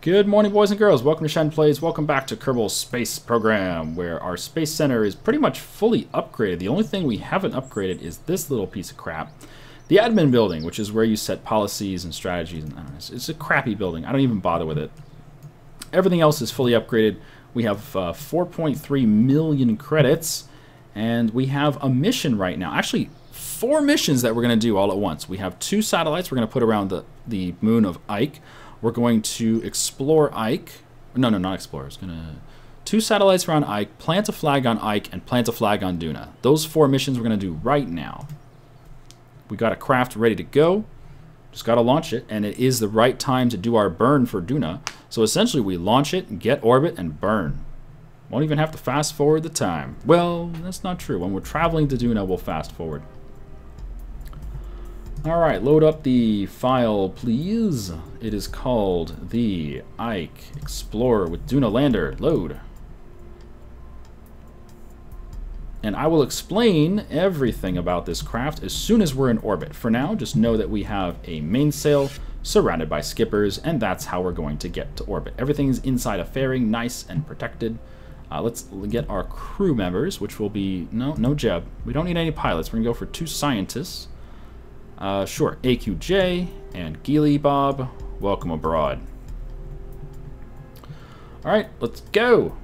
Good morning, boys and girls. Welcome to Shenplays. Welcome back to Kerbal Space Program, where our space center is pretty much fully upgraded. The only thing we haven't upgraded is this little piece of crap. The admin building, which is where you set policies and strategies. And I don't know, it's a crappy building. I don't even bother with it. Everything else is fully upgraded. We have 4.3 million credits, and we have a mission right now. Actually, 4 missions that we're going to do all at once. We have 2 satellites we're going to put around the moon of Ike. We're going to explore Ike. No, not explore. It's going to 2 satellites around Ike, plant a flag on Ike, and plant a flag on Duna. Those 4 missions we're going to do right now. We got a craft ready to go. Just got to launch it, and it is the right time to do our burn for Duna. So essentially, we launch it, get orbit, and burn. Won't even have to fast forward the time. Well, that's not true. When we're traveling to Duna, we'll fast forward. Alright, load up the file, please. It is called the Ike Explorer with Duna Lander. Load. And I will explain everything about this craft as soon as we're in orbit. For now, just know that we have a mainsail surrounded by skippers, and that's how we're going to get to orbit. Everything's inside a fairing, nice and protected. Let's get our crew members, which will be... No Jeb. We don't need any pilots. We're going to go for 2 scientists. Sure, AQJ and Geely Bob, welcome abroad. Alright, let's go!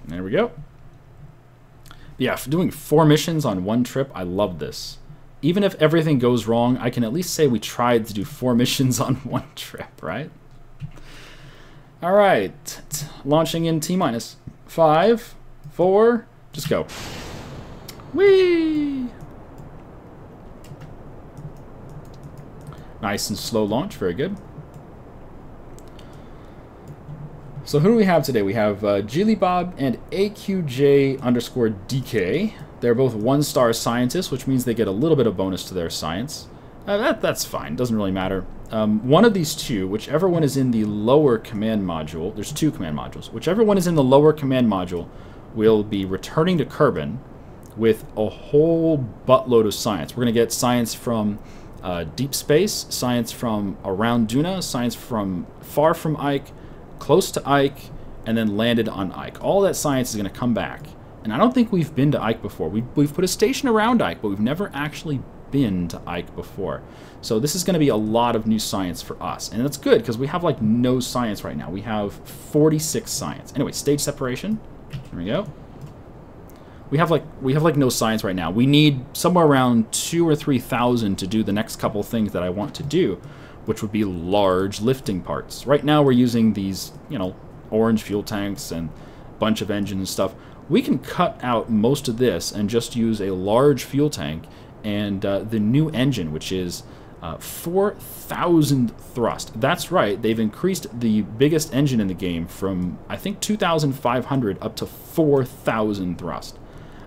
There we go. Yeah, for doing 4 missions on one trip, I love this. Even if everything goes wrong, I can at least say we tried to do 4 missions on one trip, right? Alright, launching in T-minus 5, 4, just go. Whee! Nice and slow launch, very good. So who do we have today? We have Geely Bob and AQJ_DK. They're both 1-star scientists, which means they get a little bit of bonus to their science. That's fine. Doesn't really matter. One of these 2, whichever one is in the lower command module, there's 2 command modules. Whichever one is in the lower command module will be returning to Kerbin with a whole buttload of science. We're going to get science from deep space, science from around Duna, science from far from Ike, close to Ike, and then landed on Ike. All that science is going to come back. And I don't think we've been to Ike before. We've put a station around Ike, but we've never actually been to Ike before. So this is going to be a lot of new science for us. And that's good, because we have like no science right now. We have 46 science. Anyway, stage separation. There we go. We have like no science right now. We need somewhere around 2,000 or 3,000 to do the next couple things that I want to do, which would be large lifting parts. Right now we're using these, orange fuel tanks and a bunch of engines and stuff. We can cut out most of this and just use a large fuel tank and the new engine, which is 4,000 thrust. That's right, they've increased the biggest engine in the game from, I think, 2,500 up to 4,000 thrust.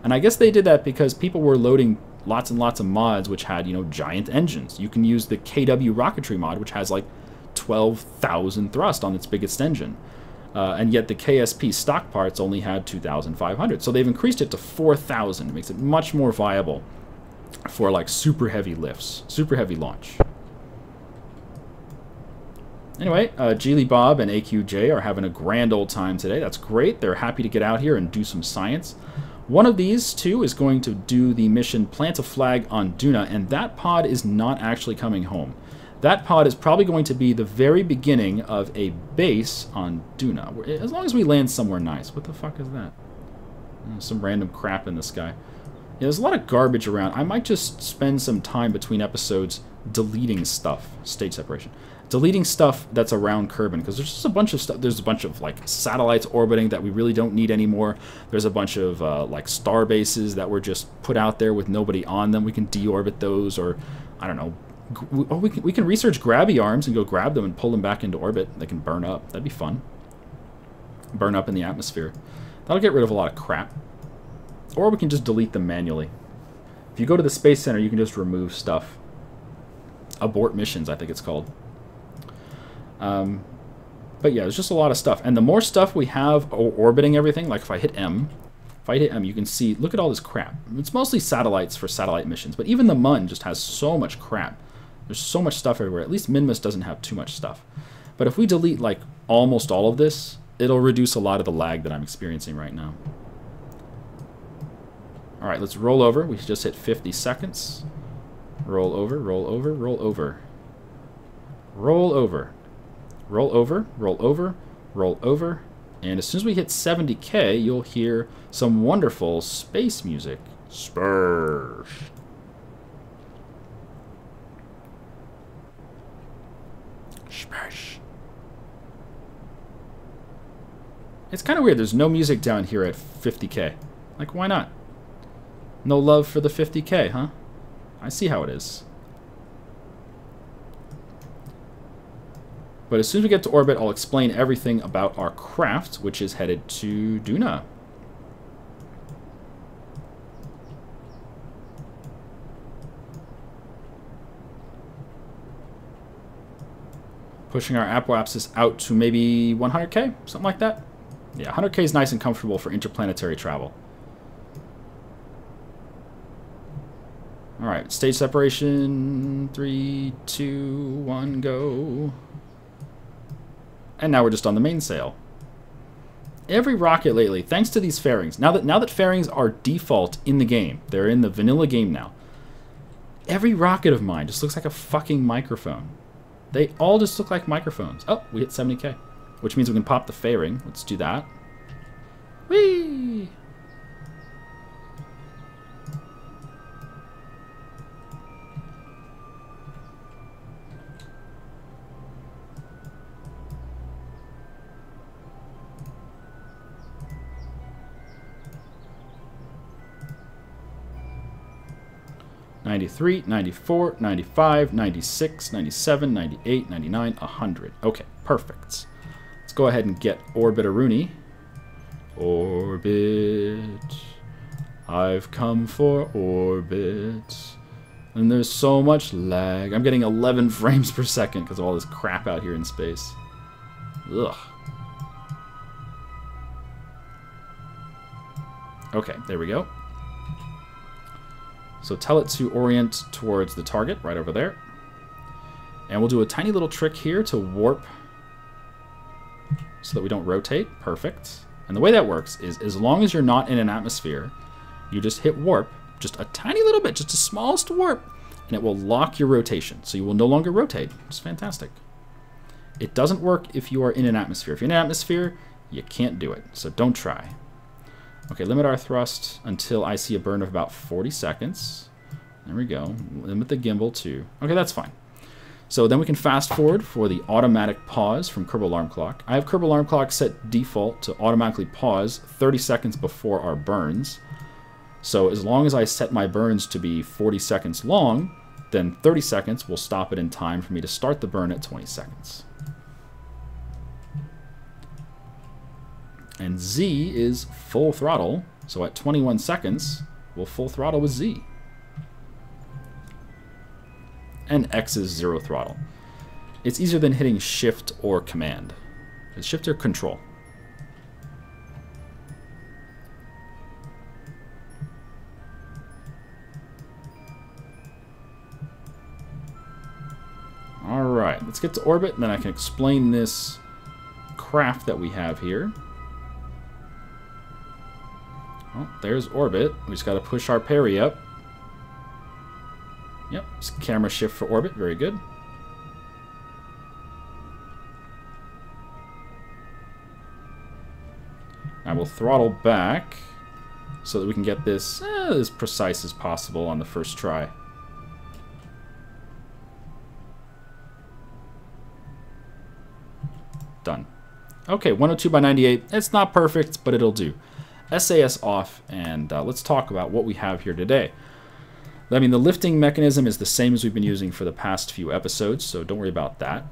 And I guess they did that because people were loading lots and lots of mods which had, giant engines. You can use the KW rocketry mod, which has like 12,000 thrust on its biggest engine. And yet the KSP stock parts only had 2,500. So they've increased it to 4,000. It makes it much more viable for like super heavy lifts, super heavy launch. Anyway, Geely Bob and AQJ are having a grand old time today. That's great. They're happy to get out here and do some science. One of these 2 is going to do the mission Plant a Flag on Duna, and that pod is not actually coming home. That pod is probably going to be the very beginning of a base on Duna, as long as we land somewhere nice. What the fuck is that? Some random crap in the sky. Yeah, there's a lot of garbage around. I might just spend some time between episodes deleting stuff. Stage separation. Deleting stuff that's around Kerbin, because there's just a bunch of stuff. There's a bunch of like satellites orbiting that we really don't need anymore. There's a bunch of like star bases that were just put out there with nobody on them. We can deorbit those, or I don't know. We can research grabby arms and go grab them and pull them back into orbit. They can burn up. That'd be fun. Burn up in the atmosphere. That'll get rid of a lot of crap. Or we can just delete them manually. If you go to the Space Center, you can just remove stuff. Abort missions, I think it's called. But yeah, there's just a lot of stuff. And the more stuff we have orbiting everything, like if I hit M, you can see, look at all this crap. It's mostly satellites for satellite missions, but even the MUN just has so much crap. There's so much stuff everywhere. At least Minmus doesn't have too much stuff. But if we delete like almost all of this, it'll reduce a lot of the lag that I'm experiencing right now. All right, let's roll over. We just hit 50 seconds. Roll over, roll over, roll over. Roll over. Roll over, roll over, roll over. And as soon as we hit 70K, you'll hear some wonderful space music. Spursh. Spursh. It's kind of weird. There's no music down here at 50K. Like, why not? No love for the 50K, huh? I see how it is. But as soon as we get to orbit, I'll explain everything about our craft, which is headed to Duna. Pushing our apoapsis out to maybe 100K, something like that. Yeah, 100K is nice and comfortable for interplanetary travel. All right, stage separation, 3, 2, 1, go. And now we're just on the mainsail. Every rocket lately, thanks to these fairings, now that fairings are default in the game, they're in the vanilla game now, every rocket of mine just looks like a fucking microphone. They all just look like microphones. Oh, we hit 70K, which means we can pop the fairing. Let's do that. Whee! '93, '94, '95, '96, '97, '98, '99, 100. Okay, perfect. Let's go ahead and get Orbit-a-rooney. Orbit. I've come for orbit. And there's so much lag. I'm getting 11 frames per second because of all this crap out here in space. Ugh. Okay, there we go. So tell it to orient towards the target right over there. And we'll do a tiny little trick here to warp so that we don't rotate. Perfect. And the way that works is as long as you're not in an atmosphere, you just hit warp, just a tiny little bit, just the smallest warp, and it will lock your rotation. So you will no longer rotate. It's fantastic. It doesn't work if you are in an atmosphere. If you're in an atmosphere, you can't do it. So don't try. Okay, limit our thrust until I see a burn of about 40 seconds. There we go. Limit the gimbal too. Okay, that's fine. So then we can fast forward for the automatic pause from Kerbal Alarm Clock. I have Kerbal Alarm Clock set default to automatically pause 30 seconds before our burns. So as long as I set my burns to be 40 seconds long, then 30 seconds will stop it in time for me to start the burn at 20 seconds. And Z is full throttle, so at 21 seconds, we'll full throttle with Z. And X is zero throttle. It's easier than hitting Shift or Command. It's Shift or Control. Alright, let's get to orbit, and then I can explain this craft that we have here. Oh, there's orbit. We just got to push our parry up. Yep, just camera shift for orbit. Very good. I will throttle back so that we can get this as precise as possible on the first try. Done. Okay, 102 by 98. It's not perfect, but it'll do. SAS off, and let's talk about what we have here today. I mean, the lifting mechanism is the same as we've been using for the past few episodes, so don't worry about that.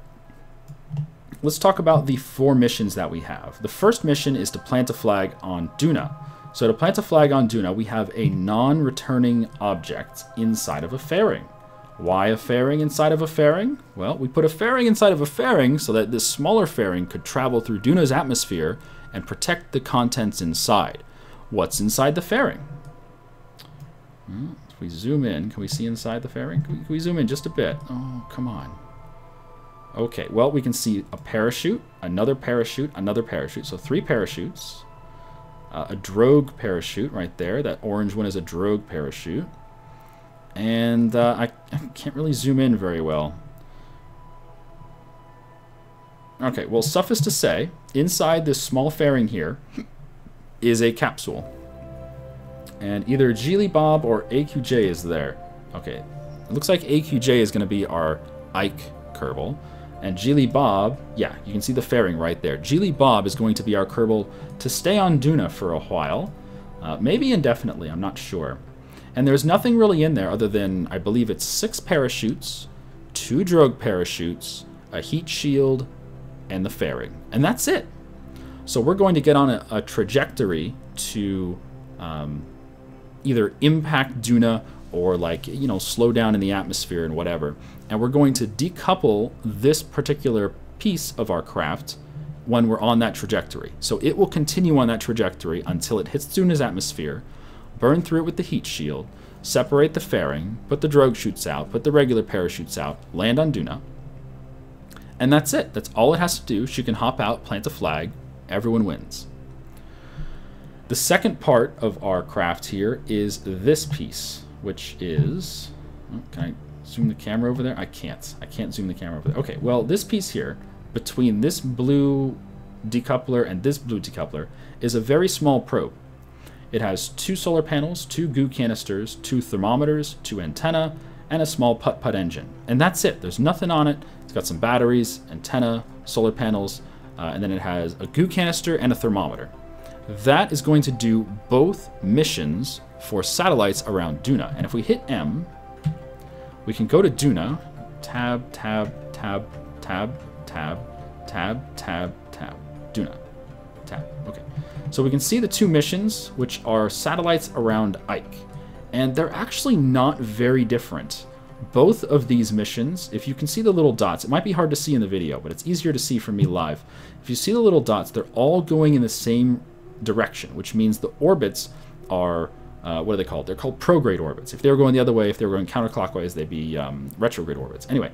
Let's talk about the 4 missions that we have. The first mission is to plant a flag on Duna. So to plant a flag on Duna, we have a non-returning object inside of a fairing. Why a fairing inside of a fairing? Well, we put a fairing inside of a fairing so that this smaller fairing could travel through Duna's atmosphere and protect the contents inside. What's inside the fairing? Well, if we zoom in, can we see inside the fairing? Can we zoom in just a bit? Oh, come on. Okay, well, we can see a parachute, another parachute, another parachute. So 3 parachutes. A drogue parachute right there. That orange one is a drogue parachute. And I can't really zoom in very well. Okay, well, suffice to say, inside this small fairing here is a capsule. And either Geely Bob or AQJ is there. Okay, it looks like AQJ is going to be our Ike Kerbal. And Geely Bob, yeah, you can see the fairing right there. Geely Bob is going to be our Kerbal to stay on Duna for a while. Maybe indefinitely, I'm not sure. And there's nothing really in there other than, I believe it's 6 parachutes, 2 drogue parachutes, a heat shield, and the fairing. And that's it. So we're going to get on a trajectory to either impact Duna or, like, you know, slow down in the atmosphere and whatever. And we're going to decouple this particular piece of our craft when we're on that trajectory. So it will continue on that trajectory until it hits Duna's atmosphere, burn through it with the heat shield, separate the fairing, put the drogue chutes out, put the regular parachutes out, land on Duna. And that's it. That's all it has to do. She can hop out, plant a flag, everyone wins. The second part of our craft here is this piece, which is... Oh, can I zoom the camera over there? I can't. I can't zoom the camera over there. Okay, well, this piece here, between this blue decoupler and this blue decoupler, is a very small probe. It has 2 solar panels, 2 goo canisters, 2 thermometers, 2 antenna, and a small putt-putt engine. And that's it. There's nothing on it. It's got some batteries, antenna, solar panels, and then it has a goo canister and a thermometer. That is going to do both missions for satellites around Duna. And if we hit M, we can go to Duna, tab, tab, tab, tab, tab, tab, tab, tab, Duna, tab. Okay. So we can see the 2 missions, which are satellites around Ike. And they're actually not very different. Both of these missions, if you can see the little dots, it might be hard to see in the video, but it's easier to see from me live. If you see the little dots, they're all going in the same direction, which means the orbits are, what are they called? They're called prograde orbits. If they were going the other way, if they were going counterclockwise, they'd be retrograde orbits. Anyway,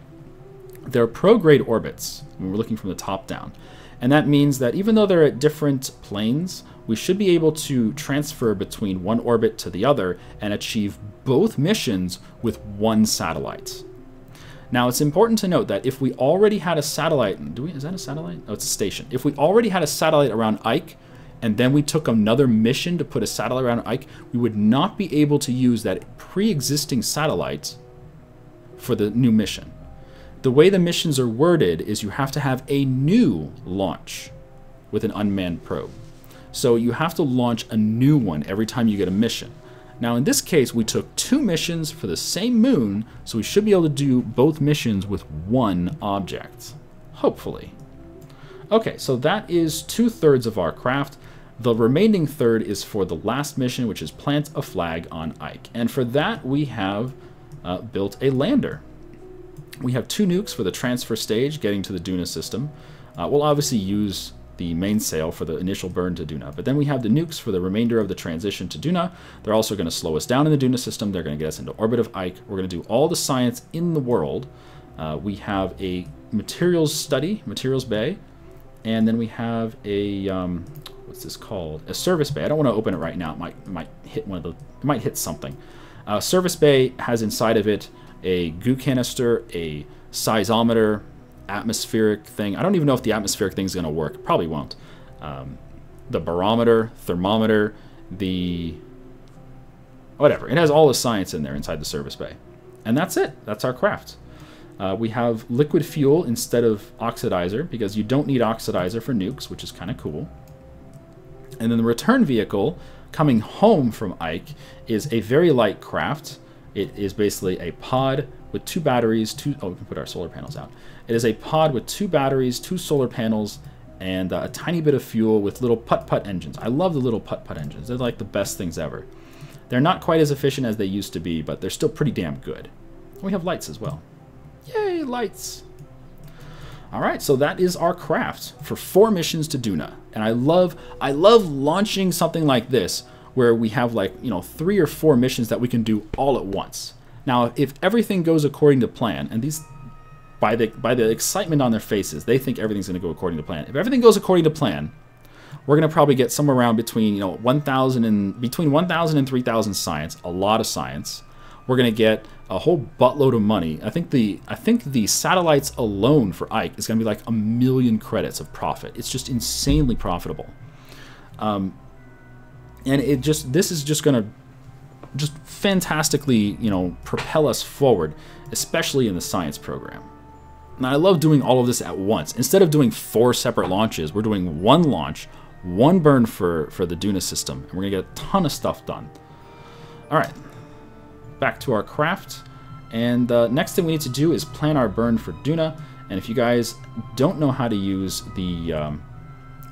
they're prograde orbits when we're looking from the top down. And that means that even though they're at different planes, we should be able to transfer between one orbit to the other and achieve both missions with one satellite. Now, it's important to note that if we already had a satellite, is that a satellite? Oh, it's a station. If we already had a satellite around Ike, and then we took another mission to put a satellite around Ike, we would not be able to use that pre-existing satellite for the new mission. The way the missions are worded is you have to have a new launch with an unmanned probe. So you have to launch a new one every time you get a mission. Now in this case, we took 2 missions for the same moon, so we should be able to do both missions with one object. Hopefully. Okay, so that is 2/3 of our craft. The remaining third is for the last mission, which is plant a flag on Ike. And for that, we have built a lander. We have 2 nukes for the transfer stage getting to the Duna system. We'll obviously use the mainsail for the initial burn to Duna, but then we have the nukes for the remainder of the transition to Duna. They're also going to slow us down in the Duna system. They're going to get us into orbit of Ike. We're going to do all the science in the world. We have a materials study, materials bay, and then we have a what's this called? A service bay. I don't want to open it right now. It might hit one of the. It might hit something. Service bay has inside of it a goo canister, a seismometer, atmospheric thing. I don't even know if the atmospheric thing is going to work. Probably won't. The barometer, thermometer, the whatever. It has all the science in there inside the service bay. And that's it. That's our craft. We have liquid fuel instead of oxidizer because you don't need oxidizer for nukes, which is kind of cool. And then the return vehicle coming home from Ike is a very light craft. It is basically a pod with 2 batteries, we can put our solar panels out. It is a pod with 2 batteries, 2 solar panels, and a tiny bit of fuel with little putt-putt engines. I love the little putt-putt engines. They're like the best things ever. They're not quite as efficient as they used to be, but they're still pretty damn good. We have lights as well. Yay, lights! Alright, so that is our craft for 4 missions to Duna. And I love launching something like this, where we have like, 3 or 4 missions that we can do all at once. Now, if everything goes according to plan, and these, by the excitement on their faces, they think everything's going to go according to plan. If everything goes according to plan, we're going to probably get somewhere around between 1,000 and 3,000 science, a lot of science. We're going to get a whole buttload of money. I think the satellites alone for Ike is going to be like 1 million credits of profit. It's just insanely profitable. And this is just going to just fantastically, propel us forward, especially in the science program. And I love doing all of this at once. Instead of doing 4 separate launches, we're doing 1 launch, 1 burn for the Duna system, and we're gonna get a ton of stuff done. All right, back to our craft. And next thing we need to do is plan our burn for Duna. And if you guys don't know how to use the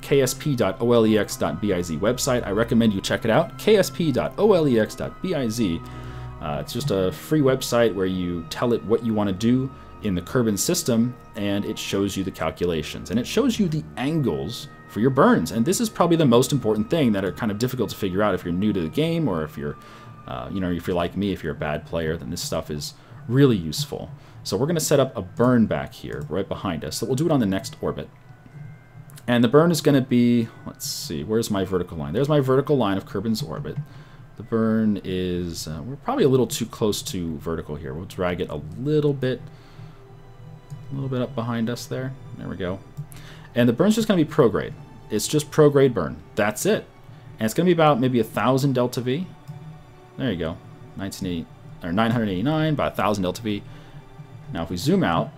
ksp.olex.biz website, I recommend you check it out, ksp.olex.biz. It's just a free website where you tell it what you want to do in the Kerbin system, and it shows you the calculations, and it shows you the angles for your burns. And this is probably the most important thing that are kind of difficult to figure out if you're new to the game, or if you're, if you're like me, if you're a bad player, then this stuff is really useful. So we're going to set up a burn back here, right behind us. So we'll do it on the next orbit. And the burn is going to be, let's see, where's my vertical line? There's my vertical line of Kerbin's orbit. The burn is, we're probably a little too close to vertical here. We'll drag it a little bit up behind us there. There we go. And the burn's just going to be prograde. It's just prograde burn. That's it. And it's going to be about maybe 1,000 delta V. There you go. 989 by 1,000 delta V. Now if we zoom out,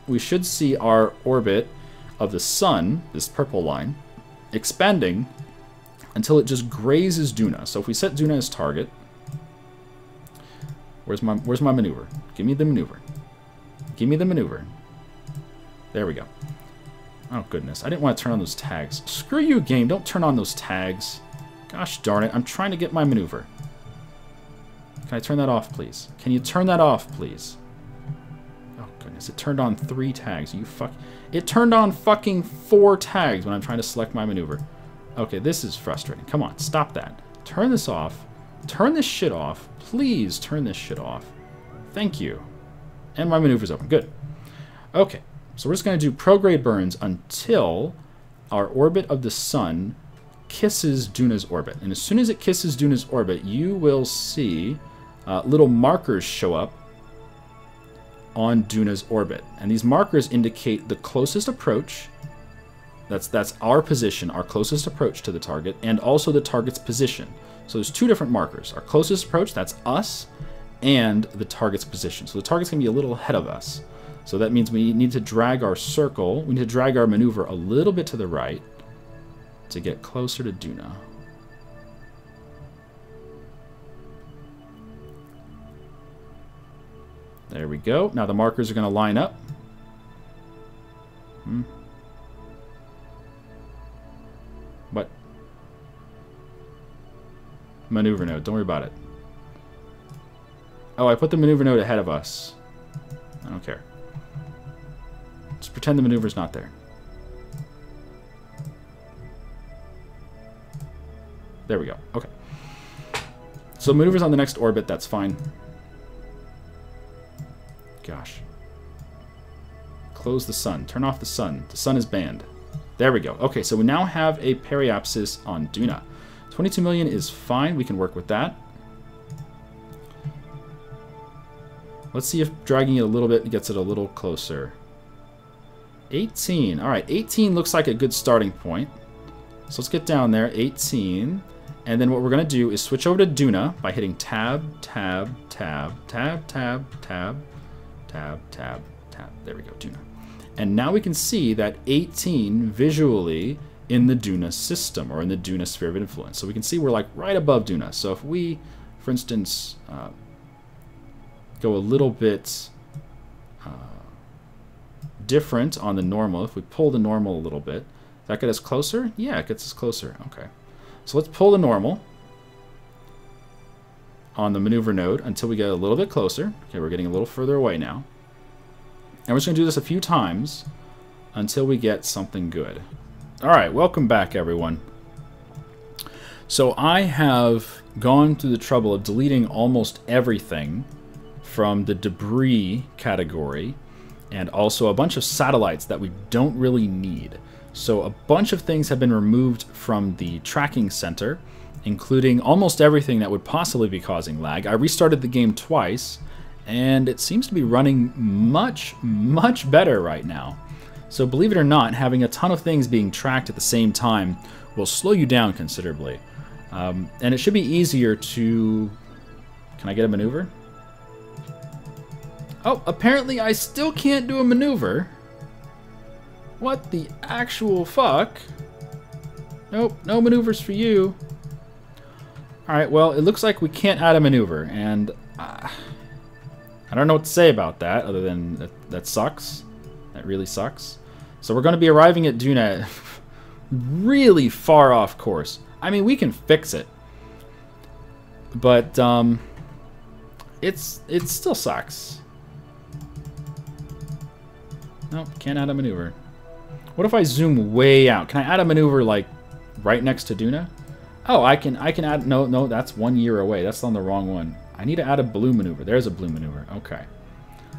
we should see our orbit of the sun, this purple line, expanding until it just grazes Duna. So if we set Duna as target, where's my maneuver? Give me the maneuver. Give me the maneuver. There we go. Oh goodness, I didn't want to turn on those tags. Screw you, game, don't turn on those tags. Gosh darn it, I'm trying to get my maneuver. Can I turn that off, please? Can you turn that off, please? Oh goodness, it turned on 3 tags. It turned on fucking 4 tags when I'm trying to select my maneuver. Okay, this is frustrating. Come on, stop that. Turn this off. Turn this shit off. Please turn this shit off. Thank you. And my maneuver's open. Good. Okay, so we're just going to do prograde burns until our orbit of the sun kisses Duna's orbit. And as soon as it kisses Duna's orbit, you will see little markers show up on Duna's orbit. And these markers indicate the closest approach. That's our position, our closest approach to the target, and also the target's position. So there's 2 different markers. Our closest approach, that's us, and the target's position. So the target's going to be a little ahead of us. So that means we need to drag our circle, we need to drag our maneuver a little bit to the right to get closer to Duna. There we go. Now the markers are going to line up. What? Maneuver node. Don't worry about it. Oh, I put the maneuver node ahead of us. I don't care. Just pretend the maneuver's not there. There we go. Okay. So maneuver's on the next orbit. That's fine. Gosh. Close the sun. Turn off the sun. The sun is banned. There we go. Okay, so we now have a periapsis on Duna. 22 million is fine. We can work with that. Let's see if dragging it a little bit gets it a little closer. 18. All right, 18 looks like a good starting point. So let's get down there, 18. And then what we're going to do is switch over to Duna by hitting tab, tab, tab, tab, tab, tab, tab, tab, tab. There we go, Duna. And now we can see that 18 visually in the Duna system, or in the Duna sphere of influence. So we can see we're like right above Duna. So if we, for instance, go a little bit different on the normal. If we pull the normal a little bit, does that get us closer? Yeah, it gets us closer. Okay. So let's pull the normal on the maneuver node until we get a little bit closer. Okay, we're getting a little further away now. And we're just going to do this a few times until we get something good. Alright, welcome back everyone. So I have gone through the trouble of deleting almost everything from the debris category and also a bunch of satellites that we don't really need. So a bunch of things have been removed from the tracking center, including almost everything that would possibly be causing lag. I restarted the game twice, and it seems to be running much, much better right now. So believe it or not, having a ton of things being tracked at the same time will slow you down considerably. And it should be easier to... Can I get a maneuver? Oh, apparently I still can't do a maneuver. What the actual fuck? Nope, no maneuvers for you. Alright, well, it looks like we can't add a maneuver, and I don't know what to say about that, other than that sucks. That really sucks. So we're going to be arriving at Duna really far off course. I mean, we can fix it, but it still sucks. Nope, can't add a maneuver. What if I zoom way out? Can I add a maneuver like right next to Duna? Oh, I can add. No, that's 1 year away. That's on the wrong one. I need to add a blue maneuver. There's a blue maneuver. Okay.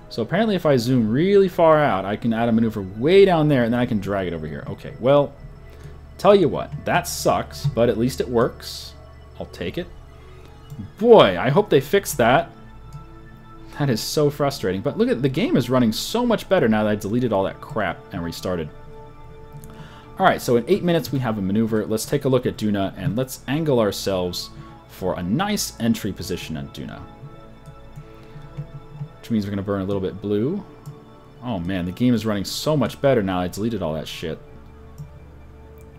So apparently if I zoom really far out, I can add a maneuver way down there, and then I can drag it over here. Okay, well, tell you what, that sucks, but at least it works. I'll take it. Boy, I hope they fix that. That is so frustrating. But look at the game is running so much better now that I deleted all that crap and restarted. Alright, so in 8 minutes we have a maneuver. Let's take a look at Duna, and let's angle ourselves for a nice entry position at Duna. Which means we're going to burn a little bit blue. Oh man, the game is running so much better now I deleted all that shit.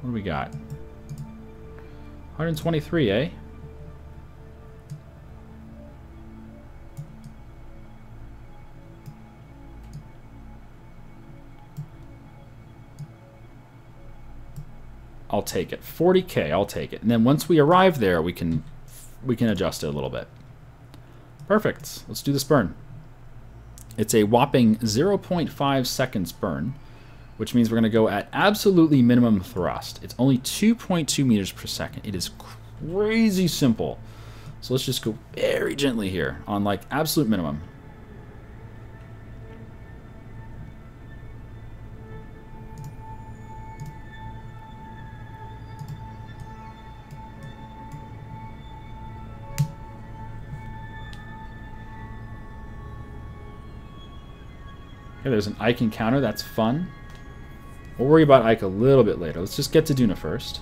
What do we got? 123, eh? I'll take it. 40K, I'll take it. And then once we arrive there, we can adjust it a little bit. Perfect. Let's do this burn. It's a whopping 0.5 seconds burn, which means we're going to go at absolutely minimum thrust. It's only 2.2 meters per second. It is crazy simple. So let's just go very gently here on like absolute minimum. Okay, there's an Ike encounter. That's fun. We'll worry about Ike a little bit later. Let's just get to Duna first.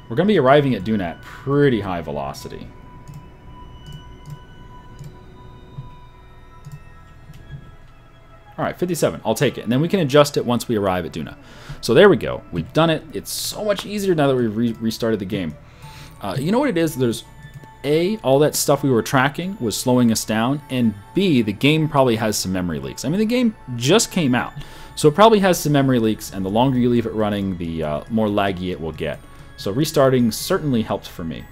We're going to be arriving at Duna at pretty high velocity. Alright, 57. I'll take it. And then we can adjust it once we arrive at Duna. So there we go. We've done it. It's so much easier now that we've restarted the game. You know what it is? There's A, all that stuff we were tracking was slowing us down, and B, the game probably has some memory leaks. I mean, the game just came out, so it probably has some memory leaks, and the longer you leave it running, the more laggy it will get. So restarting certainly helped for me.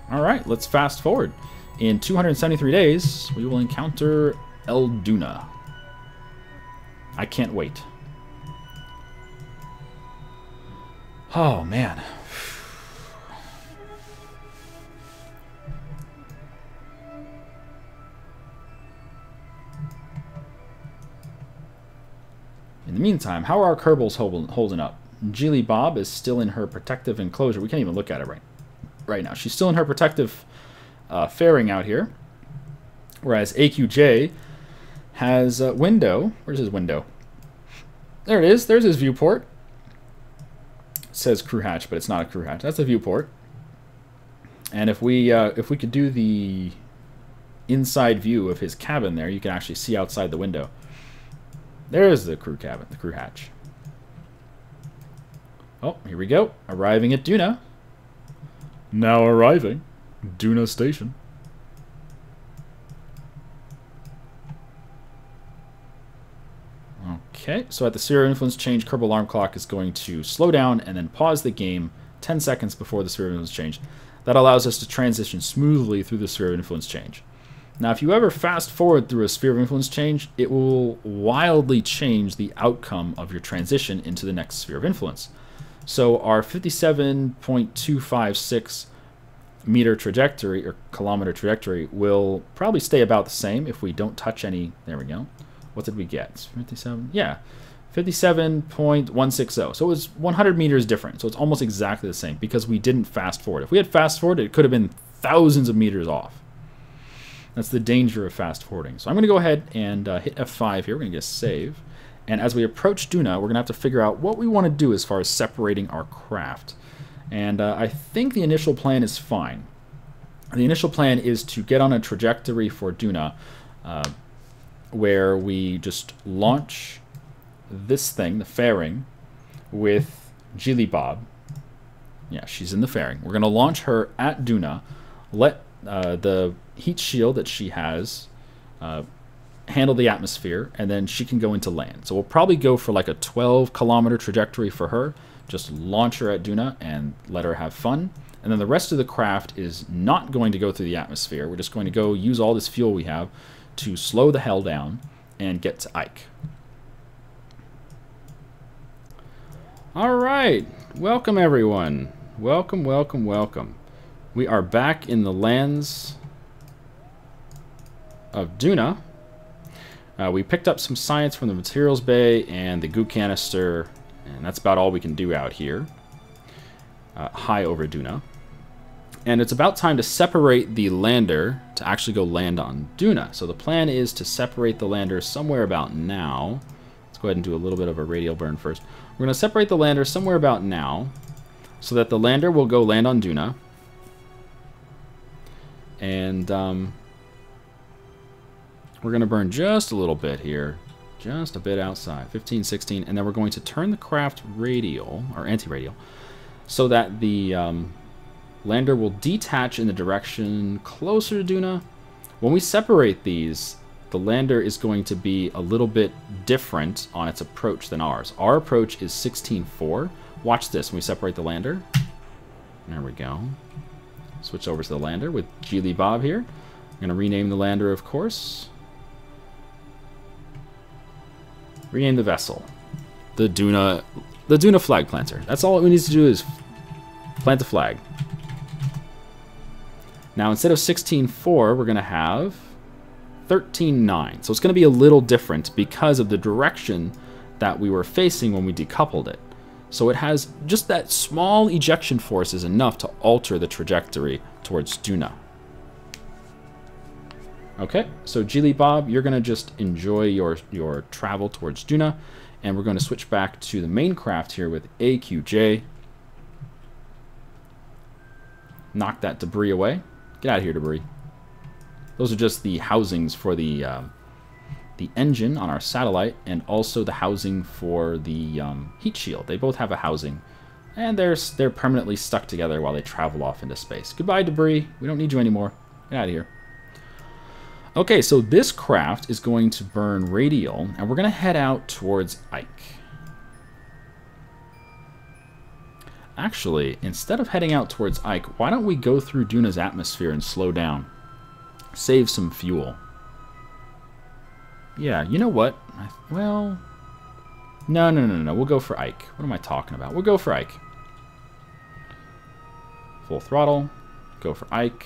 Alright, let's fast forward. In 273 days, we will encounter El Duna. I can't wait. Oh, man. In the meantime, how are our kerbals holding up? Geely Bob is still in her protective enclosure. We can't even look at it right now. She's still in her protective fairing out here. Whereas AQJ has a window. Where's his window? There it is. There's his viewport. It says crew hatch, but it's not a crew hatch. That's a viewport. And if we could do the inside view of his cabin there, you can actually see outside the window. There's the crew cabin, the crew hatch. Oh, here we go. Arriving at Duna. Now arriving. Duna Station. Okay, so at the sphere of influence change, Kerbal alarm clock is going to slow down and then pause the game 10 seconds before the sphere of influence change. That allows us to transition smoothly through the sphere of influence change. Now, if you ever fast forward through a sphere of influence change, it will wildly change the outcome of your transition into the next sphere of influence. So our 57.256 meter trajectory, or kilometer trajectory, will probably stay about the same if we don't touch any. There we go. What did we get? 57? Yeah. 57.160. So it was 100 meters different. So it's almost exactly the same because we didn't fast forward. If we had fast forwarded, it could have been thousands of meters off. That's the danger of fast forwarding. So I'm going to go ahead and hit F5 here. We're going to get save. And as we approach Duna, we're going to have to figure out what we want to do as far as separating our craft. And I think the initial plan is fine. The initial plan is to get on a trajectory for Duna where we just launch this thing, the fairing, with jebediah. Yeah, she's in the fairing. We're going to launch her at Duna, let the heat shield that she has handle the atmosphere, and then she can go into land. So we'll probably go for like a 12-kilometer trajectory for her, just launch her at Duna and let her have fun. And then the rest of the craft is not going to go through the atmosphere. We're just going to go use all this fuel we have to slow the hell down and get to Ike. All right, welcome everyone. Welcome, welcome, welcome. We are back in the lands of Duna. We picked up some science from the materials bay and the goo canister, and that's about all we can do out here, high over Duna. And it's about time to separate the lander to actually go land on Duna. So the plan is to separate the lander somewhere about now. Let's go ahead and do a little bit of a radial burn first. We're going to separate the lander somewhere about now so that the lander will go land on Duna. And we're going to burn just a little bit here, just a bit outside, 15, 16, and then we're going to turn the craft radial, or anti-radial, so that the lander will detach in the direction closer to Duna. When we separate these, the lander is going to be a little bit different on its approach than ours. Our approach is 16.4. Watch this when we separate the lander. There we go. Switch over to the lander with jebediah here. I'm going to rename the lander, of course. Rename the vessel. The Duna flag planter. That's all it needs to do is plant the flag. Now instead of 16.4, we're going to have 13.9. So it's going to be a little different because of the direction that we were facing when we decoupled it. So it has just that small ejection force is enough to alter the trajectory towards Duna. Okay, so jebediah, you're going to just enjoy your travel towards Duna, and we're going to switch back to the main craft here with AQJ. Knock that debris away. Get out of here, debris. Those are just the housings for the engine on our satellite, and also the housing for the heat shield. They both have a housing, and they're permanently stuck together while they travel off into space. Goodbye, debris. We don't need you anymore. Get out of here. Okay, so this craft is going to burn radial, and we're going to head out towards Ike. Actually, instead of heading out towards Ike, why don't we go through Duna's atmosphere and slow down? Save some fuel. Yeah, you know what? Well, no. We'll go for Ike. What am I talking about? We'll go for Ike. Full throttle. Go for Ike.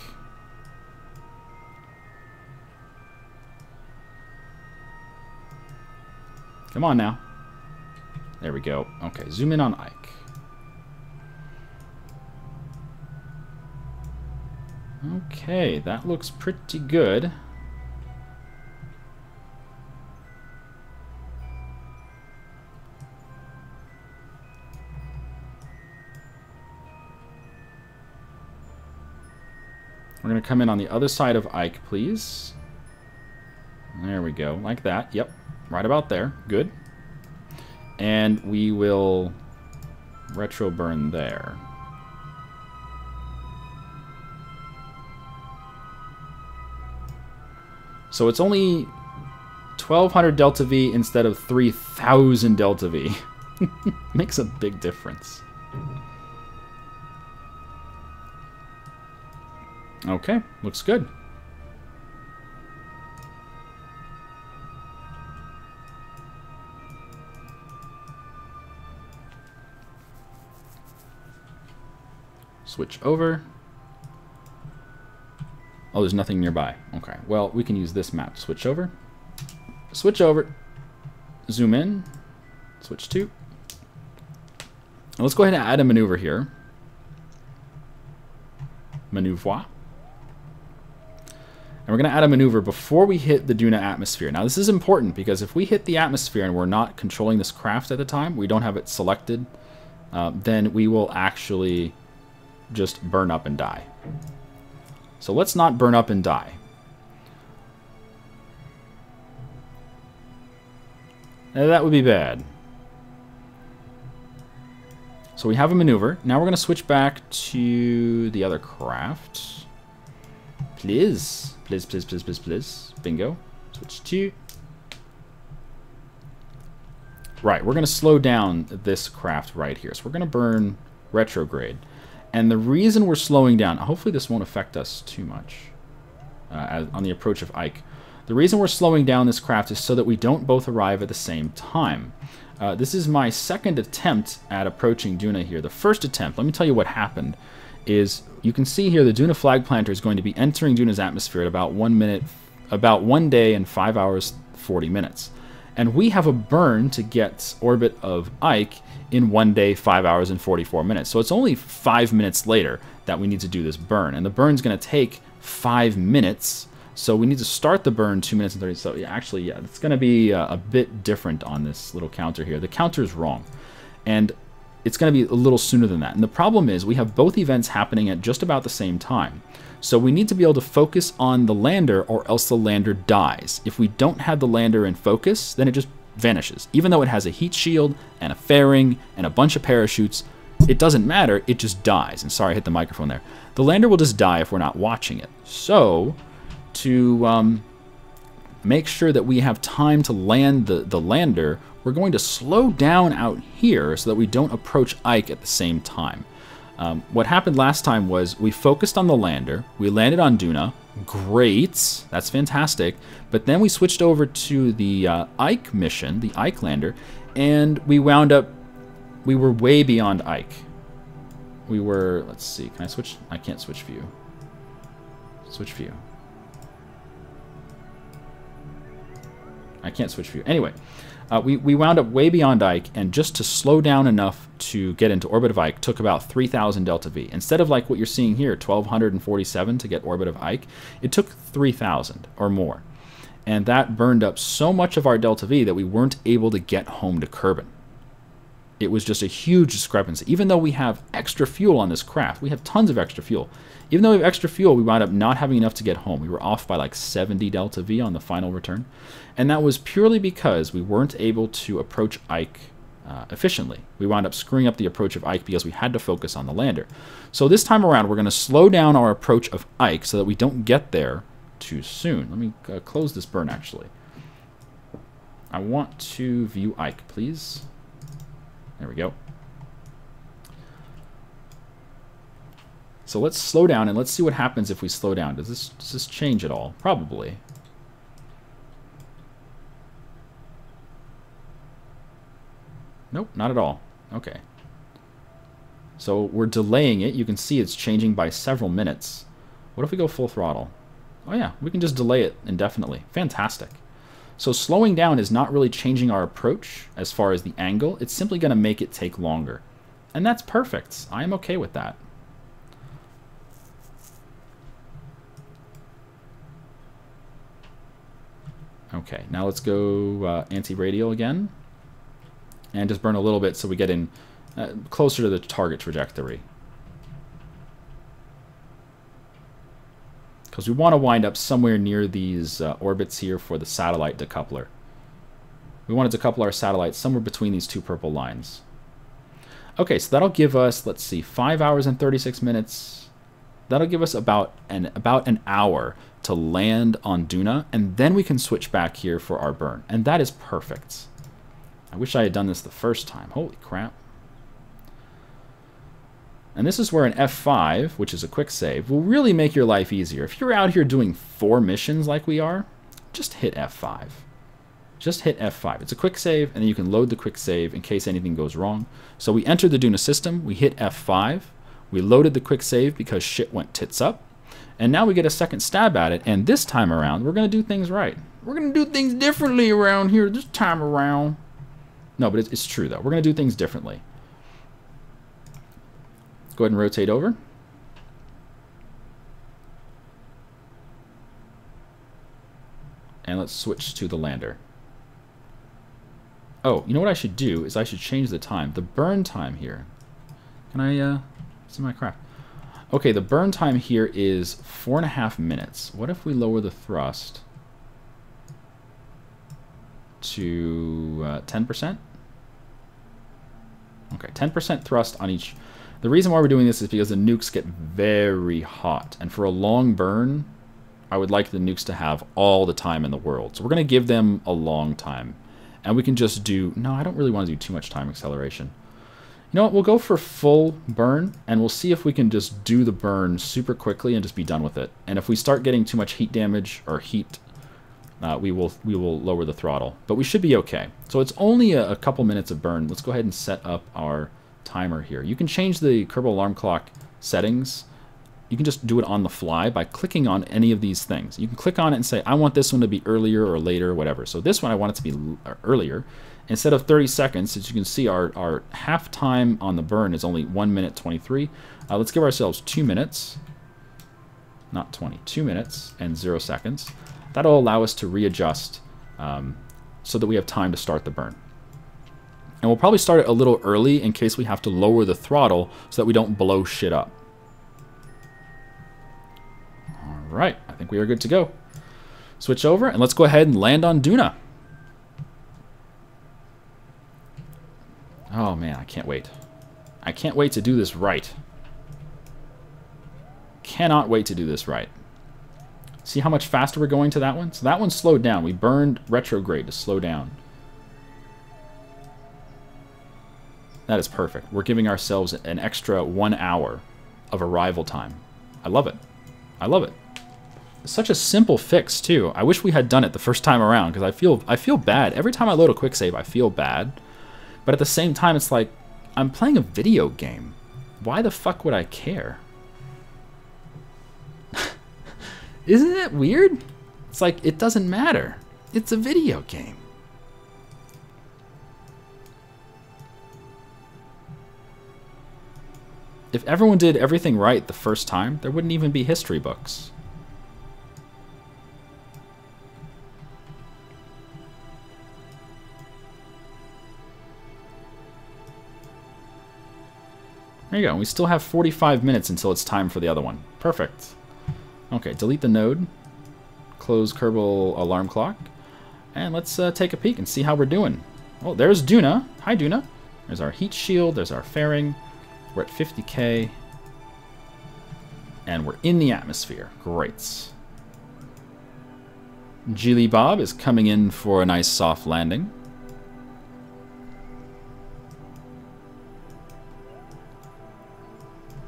Come on now. There we go. Okay, zoom in on Ike. Okay, that looks pretty good. We're going to come in on the other side of Ike, please. There we go, like that. Yep, right about there. Good. And we will retro burn there. So it's only 1,200 delta V instead of 3,000 delta V. Makes a big difference. Okay, looks good. Switch over. Oh, there's nothing nearby. Okay, well, we can use this map to switch over. Switch over. Zoom in. Switch to. Now let's go ahead and add a maneuver here. Maneuver. And we're going to add a maneuver before we hit the Duna atmosphere. Now this is important because if we hit the atmosphere and we're not controlling this craft at the time, we don't have it selected, then we will actually just burn up and die. So let's not burn up and die. Now that would be bad. So we have a maneuver. Now we're going to switch back to the other craft. Please. Please, please, please, please, please. Bingo. Switch to. Right, we're going to slow down this craft right here. So we're going to burn retrograde. And the reason we're slowing down, hopefully this won't affect us too much on the approach of Ike. The reason we're slowing down this craft is so that we don't both arrive at the same time. This is my second attempt at approaching Duna here. The first attempt, let me tell you what happened, is you can see here the Duna flag planter is going to be entering Duna's atmosphere at about 1 day and 5 hours 40 minutes. And we have a burn to get orbit of Ike in 1 day, 5 hours, and 44 minutes. So it's only 5 minutes later that we need to do this burn. And the burn's going to take 5 minutes. So we need to start the burn 2 minutes and 30. So actually, yeah, it's going to be a bit different on this little counter here. The counter is wrong. And it's going to be a little sooner than that. And the problem is we have both events happening at just about the same time. So we need to be able to focus on the lander or else the lander dies. If we don't have the lander in focus, then it just vanishes. Even though it has a heat shield and a fairing and a bunch of parachutes, it doesn't matter, it just dies. And sorry, I hit the microphone there. The lander will just die if we're not watching it. So to make sure that we have time to land the lander, we're going to slow down out here so that we don't approach Ike at the same time. What happened last time was we focused on the lander, we landed on Duna, great, that's fantastic, but then we switched over to the Ike mission, the Ike lander, and we wound up, we were way beyond Ike. We were, let's see, can I switch? I can't switch view. Switch view. I can't switch view. Anyway, we wound up way beyond Ike, and just to slow down enough to get into orbit of Ike took about 3,000 delta V. Instead of like what you're seeing here, 1,247 to get orbit of Ike, it took 3,000 or more. And that burned up so much of our delta V that we weren't able to get home to Kerbin. It was just a huge discrepancy. Even though we have extra fuel on this craft, we have tons of extra fuel. Even though we have extra fuel, we wound up not having enough to get home. We were off by like 70 delta V on the final return. And that was purely because we weren't able to approach Ike efficiently. We wound up screwing up the approach of Ike because we had to focus on the lander. So this time around, we're going to slow down our approach of Ike so that we don't get there too soon. Let me close this burn, actually. I want to view Ike, please. There we go. So let's slow down and let's see what happens if we slow down. Does this change at all? Probably. Nope, not at all. Okay. So we're delaying it. You can see it's changing by several minutes. What if we go full throttle? Oh yeah, we can just delay it indefinitely. Fantastic. So slowing down is not really changing our approach as far as the angle. It's simply going to make it take longer. And that's perfect. I am okay with that. Okay, now let's go anti-radial again. And just burn a little bit so we get in closer to the target trajectory. Because we want to wind up somewhere near these orbits here for the satellite decoupler. We want to decouple our satellite somewhere between these two purple lines. Okay, so that'll give us, let's see, 5 hours and 36 minutes. That'll give us about an hour to land on Duna, and then we can switch back here for our burn. And that is perfect. I wish I had done this the first time. Holy crap. And this is where an F5, which is a quick save, will really make your life easier. If you're out here doing 4 missions like we are, just hit F5. Just hit F5. It's a quick save, and then you can load the quick save in case anything goes wrong. So we entered the Duna system, we hit F5, we loaded the quick save because shit went tits up, and now we get a second stab at it, and this time around, we're going to do things right. We're going to do things differently around here this time around. No, but it's true, though. We're going to do things differently. Go ahead and rotate over. And let's switch to the lander. Oh, you know what I should do is I should change the time. The burn time here. Can I see my crap? Okay, the burn time here is 4.5 minutes. What if we lower the thrust to 10%? Okay, 10% thrust on each. The reason why we're doing this is because the nukes get very hot. And for a long burn, I would like the nukes to have all the time in the world. So we're going to give them a long time. And we can just do... No, I don't really want to do too much time acceleration. You know what? We'll go for full burn, and we'll see if we can just do the burn super quickly and just be done with it. And if we start getting too much heat damage or heat, we will lower the throttle. But we should be okay. So it's only a couple minutes of burn. Let's go ahead and set up our timer here. You can change the Kerbal alarm clock settings. You can just do it on the fly by clicking on any of these things. You can click on it and say, I want this one to be earlier or later or whatever. So this one I want it to be earlier. Instead of 30 seconds, as you can see, our half time on the burn is only 1 minute 23. Let's give ourselves 2 minutes. Not 20, 2 minutes and 0 seconds. That'll allow us to readjust so that we have time to start the burn. And we'll probably start it a little early in case we have to lower the throttle so that we don't blow shit up. Right, I think we are good to go. Switch over and let's go ahead and land on Duna. Oh man, I can't wait. I can't wait to do this right. Cannot wait to do this right. See how much faster we're going to that one? So that one slowed down. We burned retrograde to slow down. That is perfect. We're giving ourselves an extra 1 hour of arrival time. I love it. I love it. Such a simple fix too. I wish we had done it the first time around because I feel bad. Every time I load a quick save, I feel bad. But at the same time, it's like, I'm playing a video game. Why the fuck would I care? Isn't it weird? It's like, it doesn't matter. It's a video game. If everyone did everything right the first time, there wouldn't even be history books. There you go. We still have 45 minutes until it's time for the other one. Perfect. Okay, delete the node. Close Kerbal alarm clock. And let's take a peek and see how we're doing. Oh, there's Duna. Hi, Duna. There's our heat shield. There's our fairing. We're at 50K. And we're in the atmosphere. Great. Jilly Bob is coming in for a nice soft landing.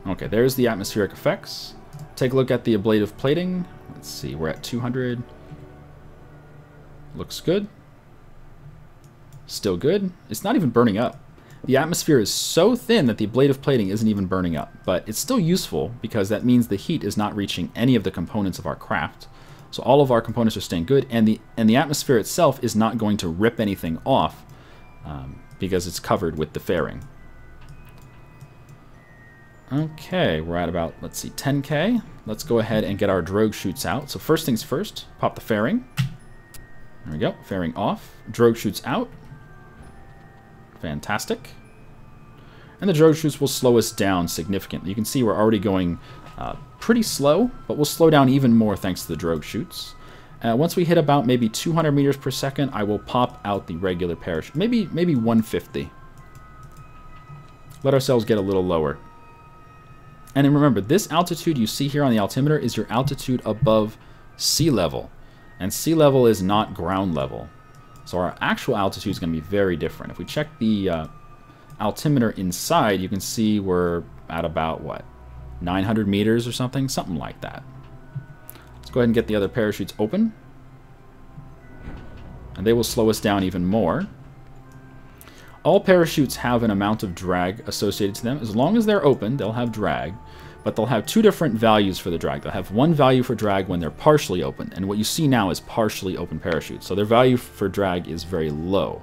Okay, there's the atmospheric effects. Take a look at the ablative plating. Let's see, we're at 200. Looks good. Still good. It's not even burning up. The atmosphere is so thin that the ablative plating isn't even burning up, but it's still useful because that means the heat is not reaching any of the components of our craft. So all of our components are staying good, and the atmosphere itself is not going to rip anything off because it's covered with the fairing. Okay, we're at about, let's see, 10K. Let's go ahead and get our drogue chutes out. So first things first, pop the fairing. There we go, fairing off. Drogue chutes out. Fantastic. And the drogue chutes will slow us down significantly. You can see we're already going pretty slow, but we'll slow down even more thanks to the drogue chutes. Once we hit about maybe 200 meters per second, I will pop out the regular parachute. Maybe 150. Let ourselves get a little lower. And then remember, this altitude you see here on the altimeter is your altitude above sea level. And sea level is not ground level. So our actual altitude is going to be very different. If we check the altimeter inside, you can see we're at about, what, 900 meters or something? Something like that. Let's go ahead and get the other parachutes open. And they will slow us down even more. All parachutes have an amount of drag associated to them. As long as they're open, they'll have drag. But they'll have two different values for the drag. They'll have one value for drag when they're partially open. And what you see now is partially open parachutes. So their value for drag is very low.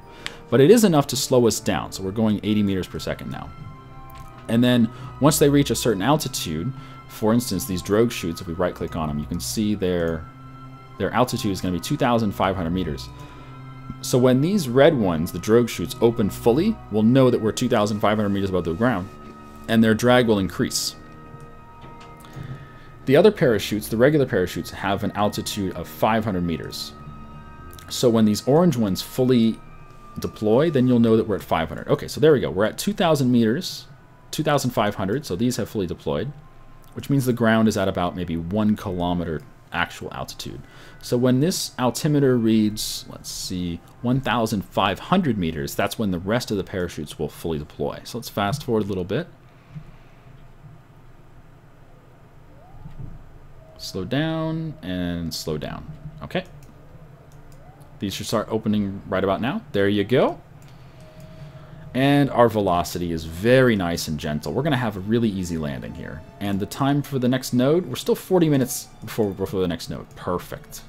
But it is enough to slow us down. So we're going 80 meters per second now. And then once they reach a certain altitude, for instance, these drogue chutes, if we right-click on them, you can see their altitude is going to be 2,500 meters. So when these red ones, the drogue chutes, open fully, we'll know that we're 2,500 meters above the ground. And their drag will increase. The other parachutes, the regular parachutes, have an altitude of 500 meters. So when these orange ones fully deploy, then you'll know that we're at 500. Okay, so there we go. We're at 2,000 meters, 2,500, so these have fully deployed, which means the ground is at about maybe 1 kilometer actual altitude. So when this altimeter reads, let's see, 1,500 meters, that's when the rest of the parachutes will fully deploy. So let's fast forward a little bit. Slow down and slow down. Okay. These should start opening right about now. There you go. And our velocity is very nice and gentle. We're going to have a really easy landing here. And the time for the next node, we're still 40 minutes before the next node. Perfect.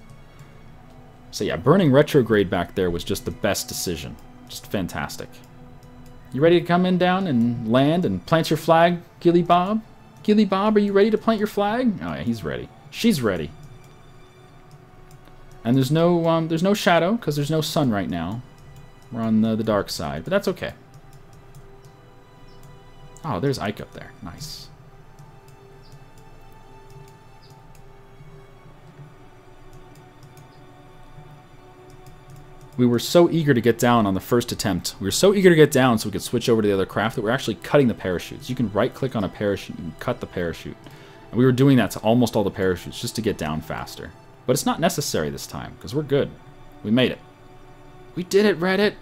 So yeah, burning retrograde back there was just the best decision. Just fantastic. You ready to come in down and land and plant your flag, Gilly Bob? Gilly Bob, are you ready to plant your flag? Oh yeah, he's ready. She's ready. And there's no shadow because there's no sun right now. We're on the dark side, but that's okay. Oh, there's Ike up there. Nice. We were so eager to get down on the first attempt. We were so eager to get down so we could switch over to the other craft that we're actually cutting the parachutes. You can right-click on a parachute and cut the parachute. And we were doing that to almost all the parachutes just to get down faster. But it's not necessary this time because we're good. We made it. We did it, Reddit.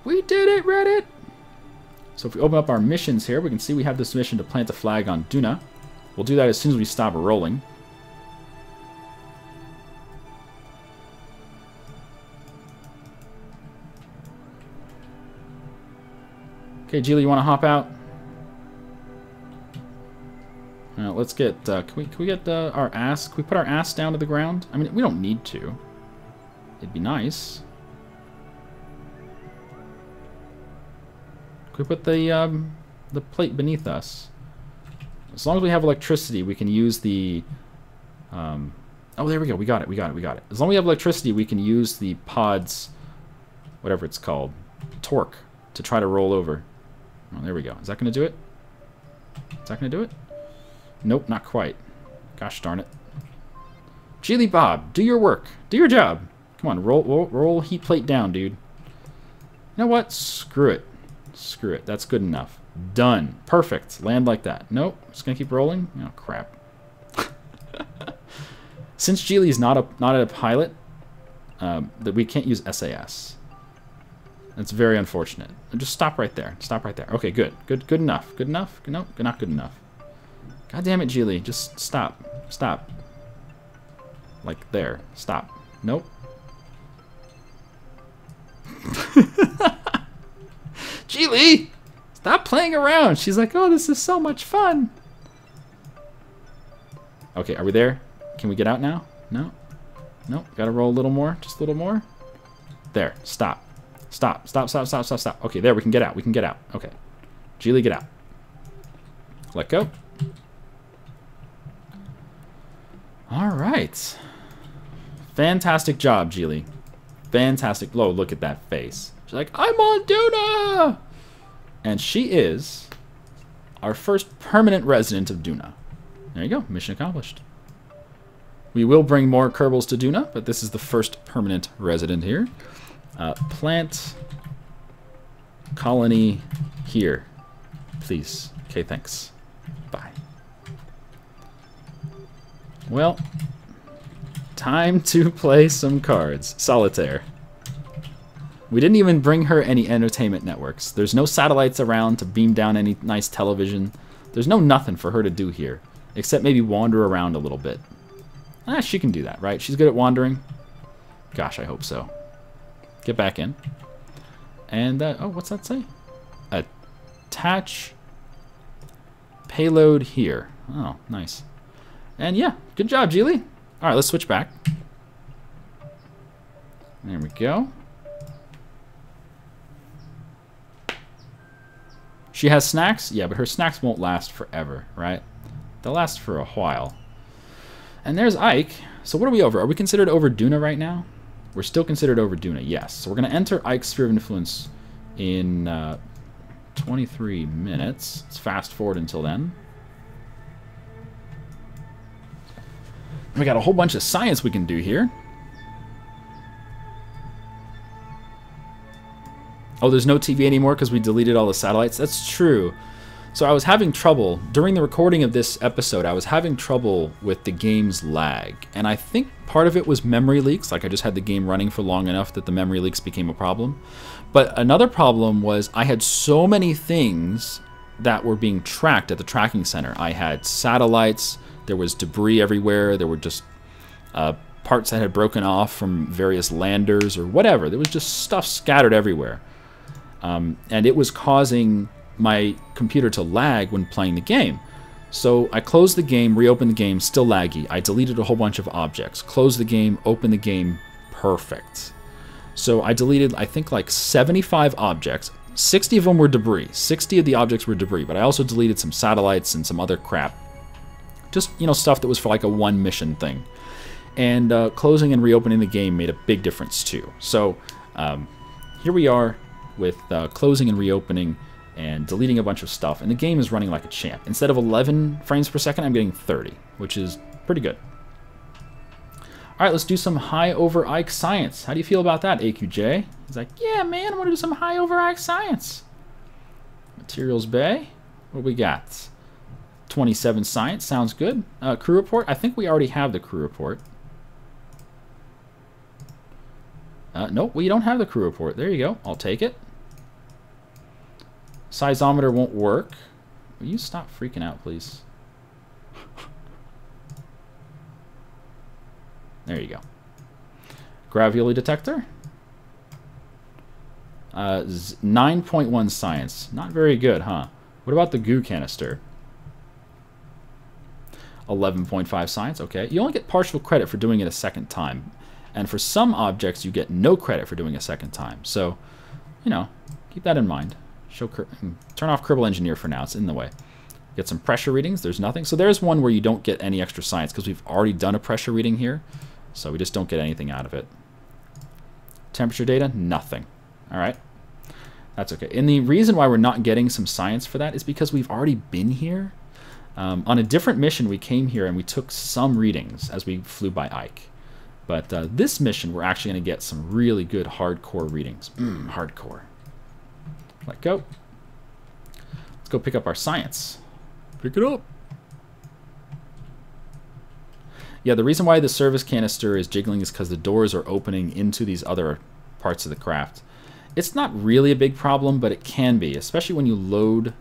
We did it, Reddit. So if we open up our missions here, we can see we have this mission to plant a flag on Duna. We'll do that as soon as we stop rolling. Okay, Geely, you want to hop out? Let's get. Can we get our ass? Can we put our ass down to the ground? I mean, we don't need to. It'd be nice. Can we put the plate beneath us? As long as we have electricity, we can use the. Oh, there we go. We got it. We got it. We got it. As long as we have electricity, we can use the pod's, whatever it's called, torque, to try to roll over. Oh, there we go. Is that going to do it? Is that going to do it? Nope, not quite. Gosh darn it. Geely Bob, do your work. Do your job. Come on, roll heat plate down, dude. You know what? Screw it. Screw it. That's good enough. Done. Perfect. Land like that. Nope. Just going to keep rolling. Oh, crap. Since Geely's not a pilot, that we can't use SAS. That's very unfortunate. Just stop right there. Stop right there. Okay, good. Good enough. Good enough? Nope, not good enough. God damn it, Geely. Just stop. Stop. Like there. Stop. Nope. Geely! Stop playing around. She's like, oh, this is so much fun. Okay, are we there? Can we get out now? No? No? Gotta roll a little more. Just a little more. There. Stop. Stop. Stop, stop, stop, stop, stop. Okay, there. We can get out. We can get out. Okay. Geely, get out. Let go. All right. Fantastic job, Geely. Fantastic. Oh, look at that face. She's like, I'm on Duna! And she is our first permanent resident of Duna. There you go. Mission accomplished. We will bring more Kerbals to Duna, but this is the first permanent resident here. Plant colony here, please. Okay, thanks. Bye. Well, time to play some cards. Solitaire. We didn't even bring her any entertainment networks. There's no satellites around to beam down any nice television. There's no nothing for her to do here, except maybe wander around a little bit. Ah, she can do that, right? She's good at wandering. Gosh, I hope so. Get back in. And, oh, what's that say? Attach payload here. Oh, nice. And yeah, good job, Geely. All right, let's switch back. There we go. She has snacks? Yeah, but her snacks won't last forever, right? They'll last for a while. And there's Ike. So what are we over? Are we considered over Duna right now? We're still considered over Duna, yes. So we're going to enter Ike's sphere of influence in 23 minutes. Let's fast forward until then. We got a whole bunch of science we can do here. Oh, there's no TV anymore because we deleted all the satellites? That's true. So I was having trouble, during the recording of this episode, I was having trouble with the game's lag. And I think part of it was memory leaks, like I just had the game running for long enough that the memory leaks became a problem. But another problem was I had so many things that were being tracked at the tracking center. I had satellites, there was debris everywhere, there were just parts that had broken off from various landers or whatever. There was just stuff scattered everywhere. And it was causing my computer to lag when playing the game. So I closed the game, reopened the game, still laggy. I deleted a whole bunch of objects. Closed the game, opened the game, perfect. So I deleted, I think, like 75 objects. 60 of them were debris. 60 of the objects were debris, but I also deleted some satellites and some other crap. Just, you know, stuff that was for like a one mission thing. And closing and reopening the game made a big difference too. So here we are with closing and reopening and deleting a bunch of stuff, and the game is running like a champ. Instead of 11 frames per second, I'm getting 30, which is pretty good. All right, let's do some high over Ike science. How do you feel about that, AQJ? He's like, yeah, man, I want to do some high over Ike science. Materials Bay, what we got? 27 science, sounds good. Crew report, I think we already have the crew report. Nope, we don't have the crew report. There you go, I'll take it. Seismometer won't work. Will you stop freaking out, please? There you go. Gravioli detector. 9.1 science. Not very good, huh? What about the goo canister? 11.5 science, okay. You only get partial credit for doing it a second time. And for some objects, you get no credit for doing a second time. So, you know, keep that in mind. Turn off Kerbal Engineer for now. It's in the way. Get some pressure readings. There's nothing. So there's one where you don't get any extra science because we've already done a pressure reading here. So we just don't get anything out of it. Temperature data, nothing. All right. That's okay. And the reason why we're not getting some science for that is because we've already been here. On a different mission, we came here and we took some readings as we flew by Ike. But this mission, we're actually going to get some really good hardcore readings. Hardcore. Let go. Let's go pick up our science. Pick it up. Yeah, the reason why the service canister is jiggling is because the doors are opening into these other parts of the craft. It's not really a big problem, but it can be, especially when you load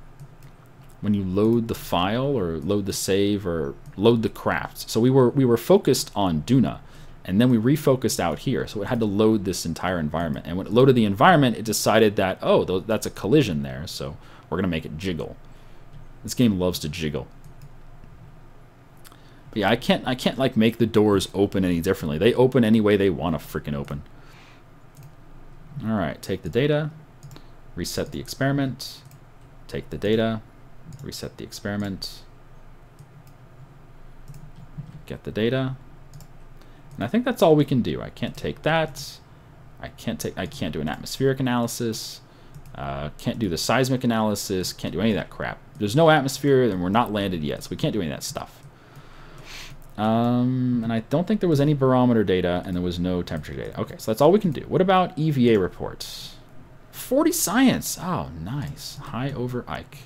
the file or load the save or load the craft. So we were focused on Duna, and then we refocused out here. So it had to load this entire environment. And when it loaded the environment, it decided that, oh, that's a collision there, so we're going to make it jiggle. This game loves to jiggle. But yeah, I can't like make the doors open any differently. They open any way they want to freaking open. All right, take the data, reset the experiment, take the data, reset the experiment, get the data. And I think that's all we can do. I can't take that. I can't do an atmospheric analysis. Can't do the seismic analysis. Can't do any of that crap. There's no atmosphere, and we're not landed yet, so we can't do any of that stuff. And I don't think there was any barometer data, and there was no temperature data. Okay, so that's all we can do. What about EVA reports? 40 science. Oh, nice. High over Ike.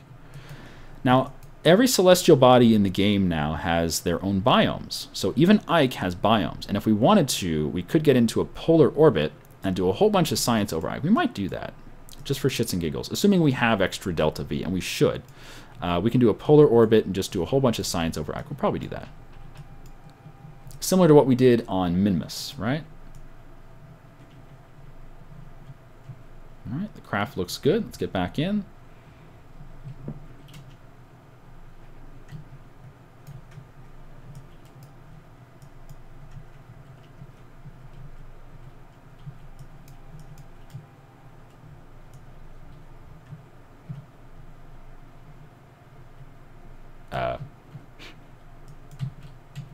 Now, every celestial body in the game now has their own biomes. So even Ike has biomes. And if we wanted to, we could get into a polar orbit and do a whole bunch of science over Ike. We might do that, just for shits and giggles, assuming we have extra delta V, and we should. We can do a polar orbit and just do a whole bunch of science over Ike. We'll probably do that. Similar to what we did on Minmus, right? All right, the craft looks good. Let's get back in.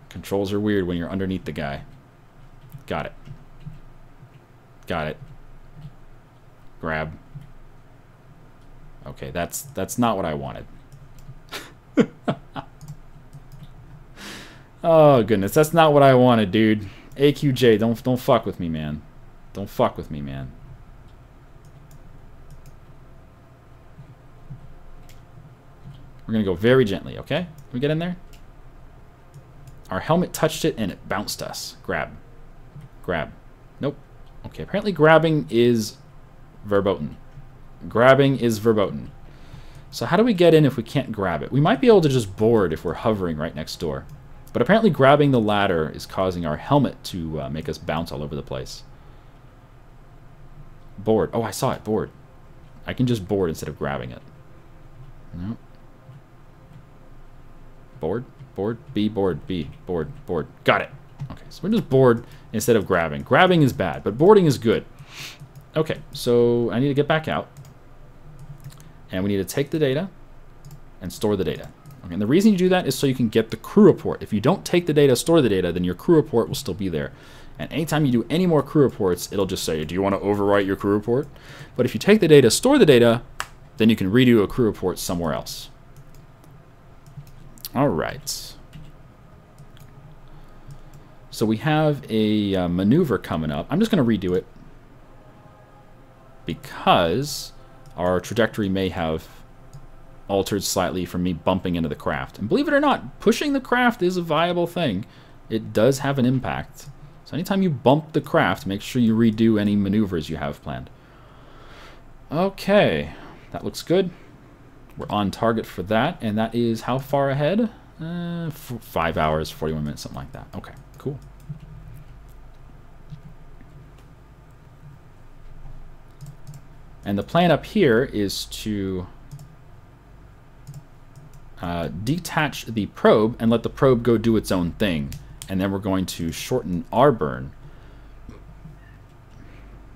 Controls are weird when you're underneath the guy. Got it. Got it. Grab. Okay, that's not what I wanted. Oh goodness, that's not what I wanted, dude. AQJ, don't fuck with me, man. Don't fuck with me, man. We're gonna go very gently, okay? Can we get in there? Our helmet touched it and it bounced us. Grab. Grab. Nope. Okay, apparently grabbing is verboten. Grabbing is verboten. So how do we get in if we can't grab it? We might be able to just board if we're hovering right next door. But apparently grabbing the ladder is causing our helmet to make us bounce all over the place. Board. Oh, I saw it. Board. I can just board instead of grabbing it. Nope. Board. Board. B. Board. B. Board. Board. Got it. Okay, so we're just board instead of grabbing. Grabbing is bad, but boarding is good. Okay, so I need to get back out. And we need to take the data and store the data. Okay, and the reason you do that is so you can get the crew report. If you don't take the data, store the data, then your crew report will still be there. And anytime you do any more crew reports, it'll just say, do you want to overwrite your crew report? But if you take the data, store the data, then you can redo a crew report somewhere else. All right. So we have a maneuver coming up. I'm just going to redo it because our trajectory may have altered slightly from me bumping into the craft. And believe it or not, pushing the craft is a viable thing. It does have an impact. So anytime you bump the craft, make sure you redo any maneuvers you have planned. Okay, that looks good. We're on target for that, and that is how far ahead? 5 hours, 41 minutes, something like that. Okay, cool. And the plan up here is to detach the probe and let the probe go do its own thing. And then we're going to shorten our burn.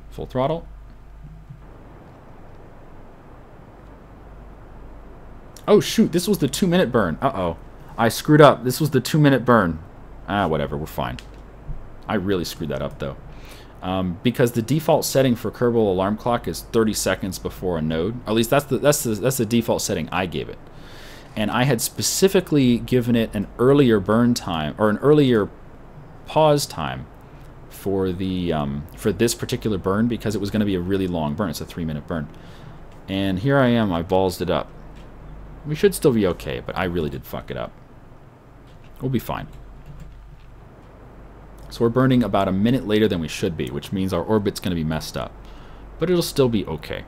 Full throttle. Oh shoot, this was the 2-minute burn. Uh-oh. I screwed up. This was the 2-minute burn. Ah, whatever, we're fine. I really screwed that up though. Because the default setting for Kerbal alarm clock is 30 seconds before a node. Or at least that's the default setting I gave it. And I had specifically given it an earlier burn time or an earlier pause time for the for this particular burn because it was going to be a really long burn. It's a 3-minute burn. And here I am, I ballsed it up. We should still be okay, but I really did fuck it up. We'll be fine. So we're burning about a minute later than we should be, which means our orbit's going to be messed up. But it'll still be okay.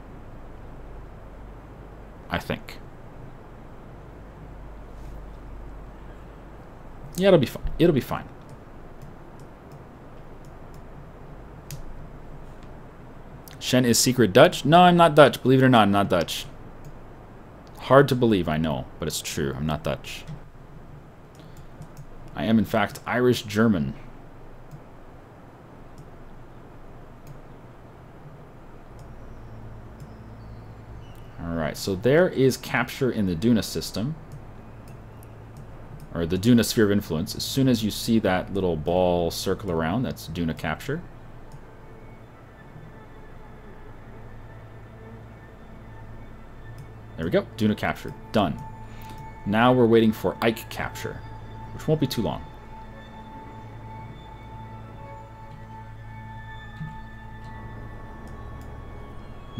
I think. Yeah, it'll be fine. It'll be fine. Shen is secret Dutch? No, I'm not Dutch. Believe it or not, I'm not Dutch. Hard to believe, I know, but it's true. I'm not Dutch. I am, in fact, Irish-German. Alright, so there is capture in the duna system. Or the duna sphere of influence. As soon as you see that little ball circle around, that's duna capture. There we go, duna capture, done. Now we're waiting for Ike capture, which won't be too long.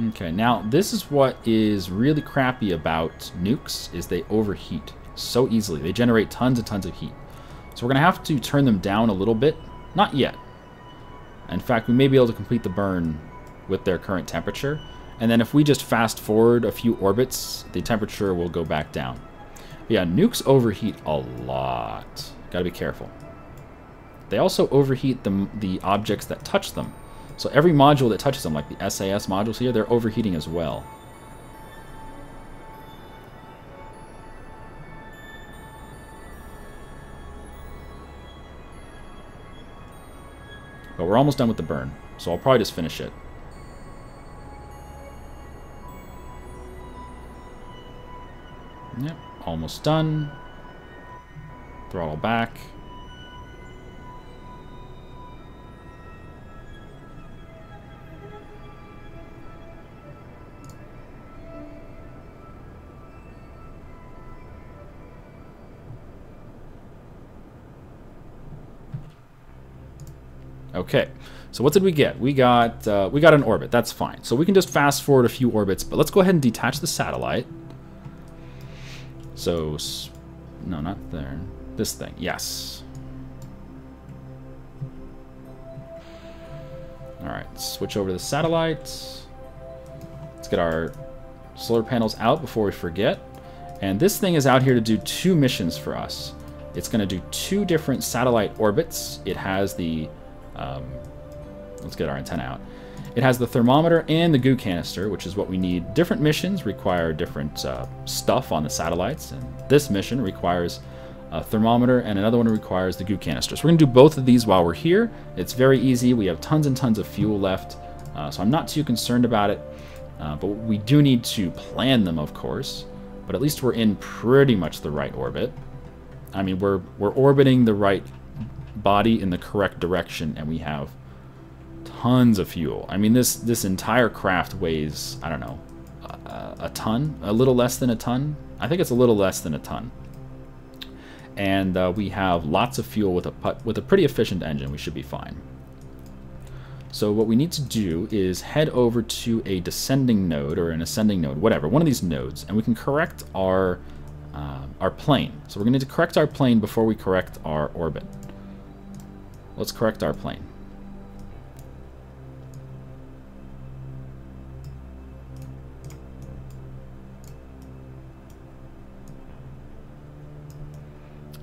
Okay, now this is what is really crappy about nukes, is they overheat. so easily. They generate tons and tons of heat. So we're going to have to turn them down a little bit. Not yet. In fact, we may be able to complete the burn with their current temperature. And then if we just fast forward a few orbits, the temperature will go back down. But yeah, nukes overheat a lot. Got to be careful. They also overheat the objects that touch them. So every module that touches them, like the SAS modules here, they're overheating as well. But we're almost done with the burn, so I'll probably just finish it. Yep, almost done. Throttle back. Okay, so what did we get? We got an orbit. That's fine. So we can just fast forward a few orbits, but let's go ahead and detach the satellite. So, no, not there. This thing, yes. All right, switch over to the satellite. Let's get our solar panels out before we forget. And this thing is out here to do 2 missions for us. It's going to do 2 different satellite orbits. It has the let's get our antenna out. It has the thermometer and the goo canister, which is what we need. Different missions require different stuff on the satellites, and this mission requires a thermometer, and another one requires the goo canister. So we're going to do both of these while we're here. It's very easy. We have tons and tons of fuel left, so I'm not too concerned about it. But we do need to plan them, of course. But at least we're in pretty much the right orbit. I mean, we're orbiting the right body in the correct direction, and we have tons of fuel. I mean, this entire craft weighs, I don't know, a ton, a little less than a ton. I think it's a little less than a ton. And we have lots of fuel with a pretty efficient engine. We should be fine. So what we need to do is head over to a descending node or an ascending node, whatever, one of these nodes, and we can correct our plane. So we're going to need to correct our plane before we correct our orbit. Let's correct our plane.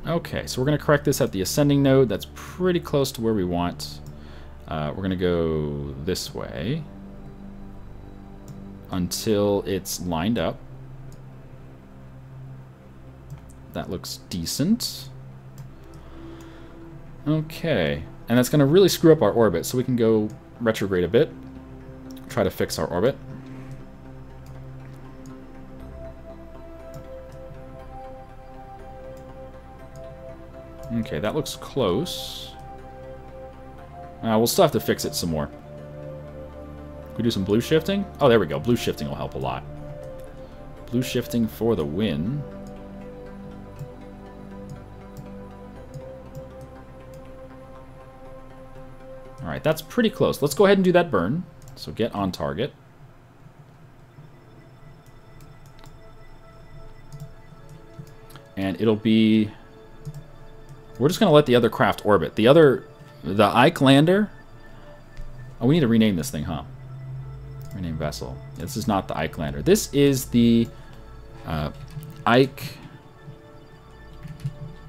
Okay, so we're going to correct this at the ascending node. That's pretty close to where we want. We're going to go this way until it's lined up. That looks decent. Okay, and that's going to really screw up our orbit, so we can go retrograde a bit, try to fix our orbit. Okay, that looks close. We'll still have to fix it some more. Can we do some blue shifting? Oh, there we go. Blue shifting will help a lot. Blue shifting for the win. Alright, that's pretty close. Let's go ahead and do that burn. So get on target. And it'll be... We're just going to let the other craft orbit. The Ike lander... Oh, we need to rename this thing, huh? Rename vessel. This is not the Ike lander. This is the Ike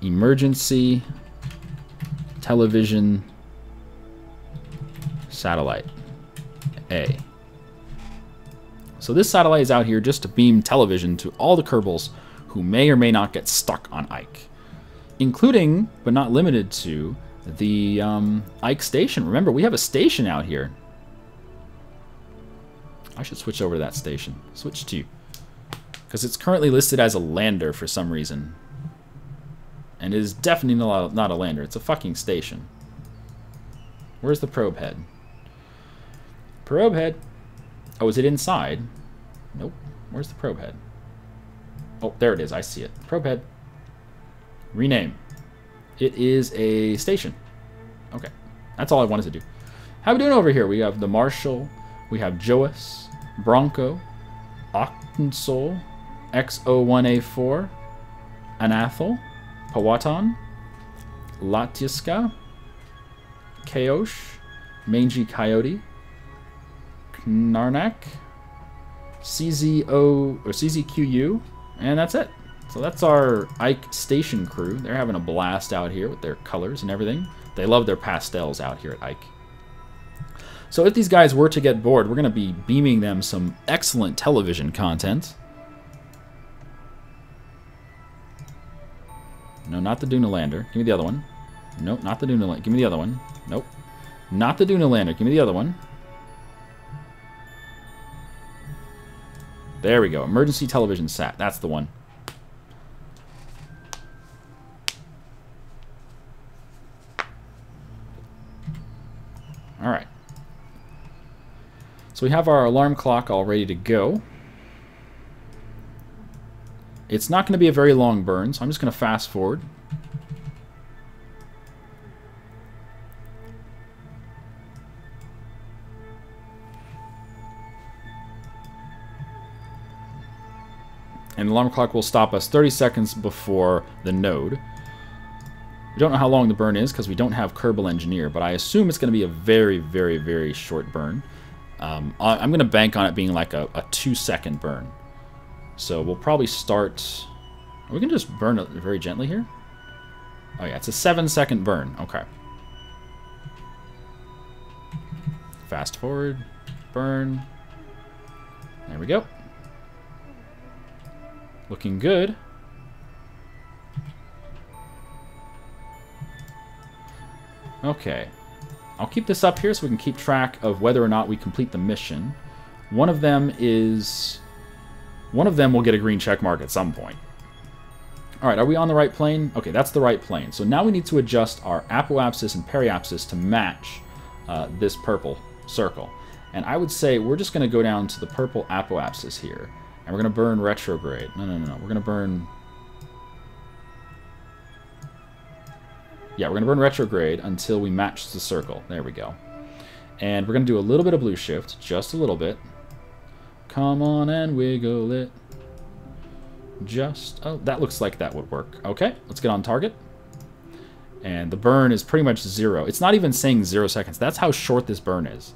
Emergency Television Satellite A. So this satellite is out here just to beam television to all the Kerbals who may or may not get stuck on Ike, including, but not limited to, the Ike station. Remember, we have a station out here. I should switch over to that station. Switch to, because it's currently listed as a lander for some reason. And it is definitely not a lander. It's a fucking station. Where's the probe head? Probe head. Oh, is it inside? Nope. Where's the probe head? Oh, there it is. I see it. Probe head. Rename. It is a station. Okay. That's all I wanted to do. How are we doing over here? We have the Marshall. We have Joas, Bronco, Octensol, X01A4, Anathel, Powhatan, Latiska, Kaosh, Mangy Coyote, Knarnak, CZO or CZQU, and that's it. So that's our Ike station crew. They're having a blast out here with their colors and everything. They love their pastels out here at Ike. So if these guys were to get bored, we're going to be beaming them some excellent television content. No, not the Duna lander. Give me the other one. Nope, not the Duna lander. Give me the other one. Nope. Not the Duna lander. Give me the other one. There we go. Emergency television sat. That's the one. Alright. So we have our alarm clock all ready to go. It's not going to be a very long burn, so I'm just going to fast forward. And the alarm clock will stop us 30 seconds before the node. We don't know how long the burn is because we don't have Kerbal Engineer, but I assume it's going to be a very, very, very short burn. I'm going to bank on it being like a 2-second burn. So we'll probably start... We can just burn it very gently here. Oh yeah, it's a 7-second burn. Okay. Fast forward. Burn. There we go. Looking good. Okay. I'll keep this up here so we can keep track of whether or not we complete the mission. One of them will get a green check mark at some point. Alright, are we on the right plane? Okay, that's the right plane. So now we need to adjust our apoapsis and periapsis to match this purple circle. And I would say we're just going to go down to the purple apoapsis here. And we're going to burn retrograde. No. We're going to burn... Yeah, we're going to burn retrograde until we match the circle. There we go. And we're going to do a little bit of blue shift. Just a little bit. Come on and wiggle it. Just... Oh, that looks like that would work. Okay, let's get on target. And the burn is pretty much 0. It's not even saying 0 seconds. That's how short this burn is.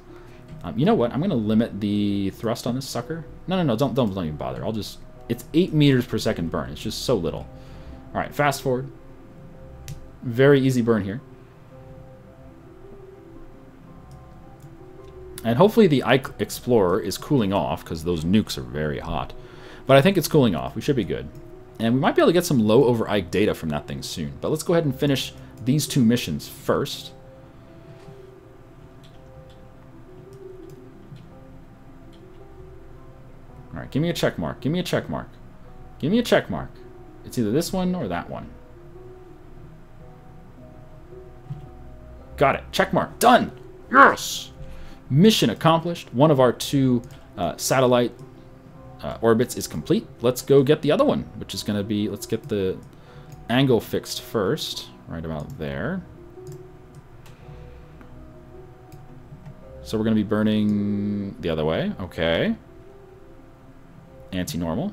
You know what? I'm going to limit the thrust on this sucker. No, don't even bother. I'll just... It's 8 meters per second burn. It's just so little. Alright, fast forward. Very easy burn here. And hopefully the Ike Explorer is cooling off, because those nukes are very hot. But I think it's cooling off. We should be good. And we might be able to get some low over Ike data from that thing soon. But let's go ahead and finish these 2 missions first. Alright, give me a check mark. Give me a check mark. Give me a check mark. It's either this one or that one. Got it. Check mark. Done! Yes! Mission accomplished. One of our 2 satellite orbits is complete. Let's go get the other one, which is going to be... Let's get the angle fixed first. Right about there. So we're going to be burning the other way. Okay. Anti-normal.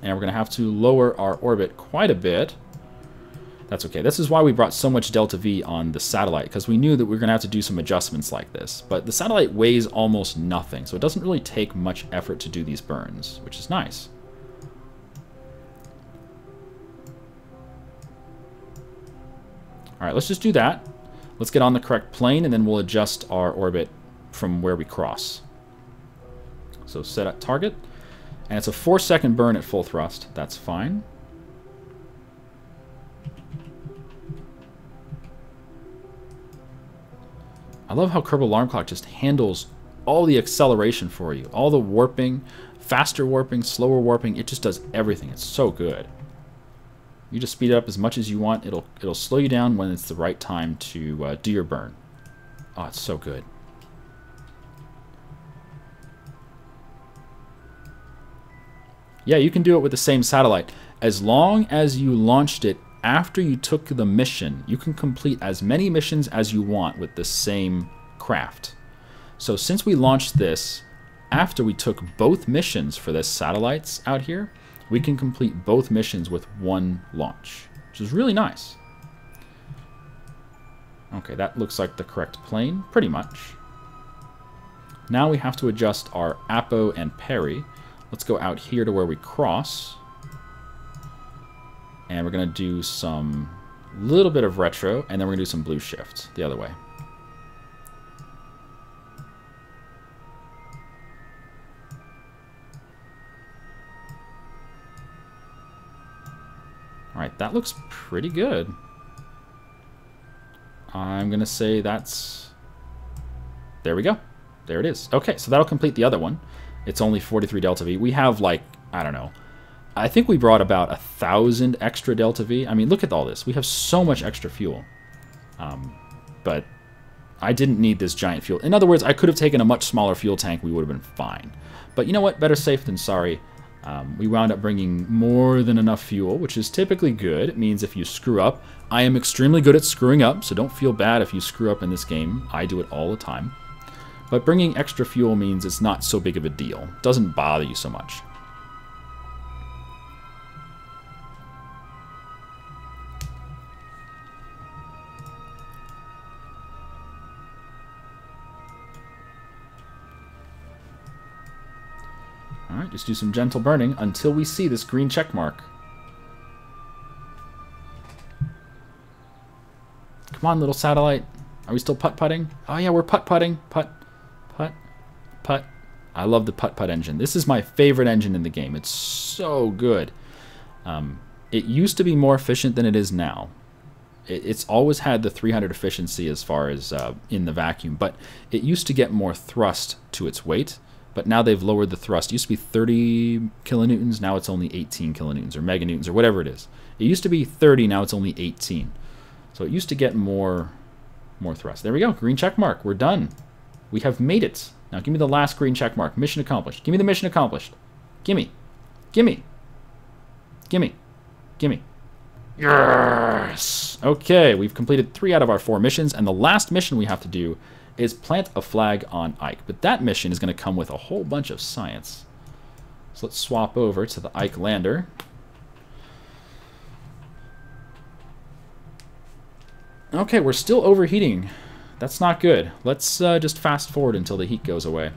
And we're going to have to lower our orbit quite a bit. That's okay. This is why we brought so much delta V on the satellite, because we knew that we were going to have to do some adjustments like this. But the satellite weighs almost nothing, so it doesn't really take much effort to do these burns, which is nice. Alright, let's just do that. Let's get on the correct plane, and then we'll adjust our orbit from where we cross. So set at target. And it's a 4-second burn at full thrust. That's fine. I love how Kerbal Alarm Clock just handles all the acceleration for you. All the warping, faster warping, slower warping. It just does everything. It's so good. You just speed it up as much as you want. It'll slow you down when it's the right time to do your burn. Oh, it's so good. Yeah, you can do it with the same satellite. As long as you launched it after you took the mission, you can complete as many missions as you want with the same craft. So since we launched this after we took both missions for this satellites out here, we can complete both missions with one launch, which is really nice. Okay, that looks like the correct plane, pretty much. Now we have to adjust our apo and parry. Let's go out here to where we cross. And we're going to do some little bit of retro, and then we're going to do some blue shift the other way. Alright, that looks pretty good. I'm going to say that's... There we go. There it is. Okay, so that'll complete the other one. It's only 43 delta V. We have, like, I don't know. I think we brought about 1,000 extra delta V. I mean, look at all this. We have so much extra fuel. But I didn't need this giant fuel. In other words, I could have taken a much smaller fuel tank. We would have been fine. But you know what? Better safe than sorry. We wound up bringing more than enough fuel, which is typically good. It means if you screw up, I am extremely good at screwing up, so don't feel bad if you screw up in this game. I do it all the time. But bringing extra fuel means it's not so big of a deal. It doesn't bother you so much. Alright, just do some gentle burning until we see this green check mark. Come on, little satellite. Are we still putt-putting? Oh yeah, we're putt-putting. Putt, putt, putt. I love the putt-putt engine. This is my favorite engine in the game. It's so good. It used to be more efficient than it is now. It's always had the 300 efficiency as far as in the vacuum, but it used to get more thrust to its weight. But now they've lowered the thrust. It used to be 30 kilonewtons. Now it's only 18 kilonewtons or meganewtons or whatever it is. It used to be 30. Now it's only 18. So it used to get more thrust. There we go. Green check mark. We're done. We have made it. Now give me the last green check mark. Mission accomplished. Give me the mission accomplished. Gimme. Gimme. Gimme. Gimme. Yes! Okay, we've completed 3 out of our 4 missions, and the last mission we have to do is plant a flag on Ike. But that mission is going to come with a whole bunch of science. So let's swap over to the Ike lander. Okay, we're still overheating. That's not good. Let's just fast forward until the heat goes away.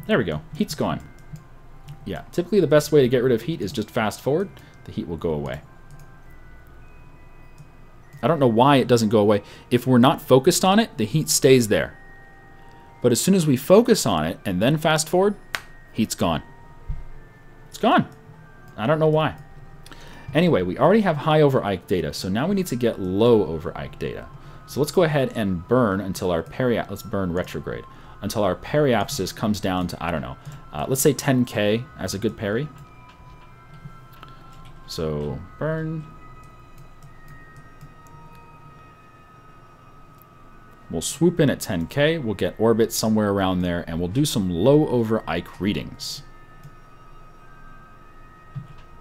There we go. Heat's gone. Yeah, typically the best way to get rid of heat is just fast forward. The heat will go away. I don't know why it doesn't go away. If we're not focused on it, the heat stays there. But as soon as we focus on it and then fast forward, heat's gone. It's gone. I don't know why. Anyway, we already have high over Ike data, so now we need to get low over Ike data. So let's go ahead and burn until our let's burn retrograde until our periapsis comes down to, I don't know, let's say 10K as a good parry. So burn. We'll swoop in at 10K, we'll get orbit somewhere around there, and we'll do some low over Ike readings.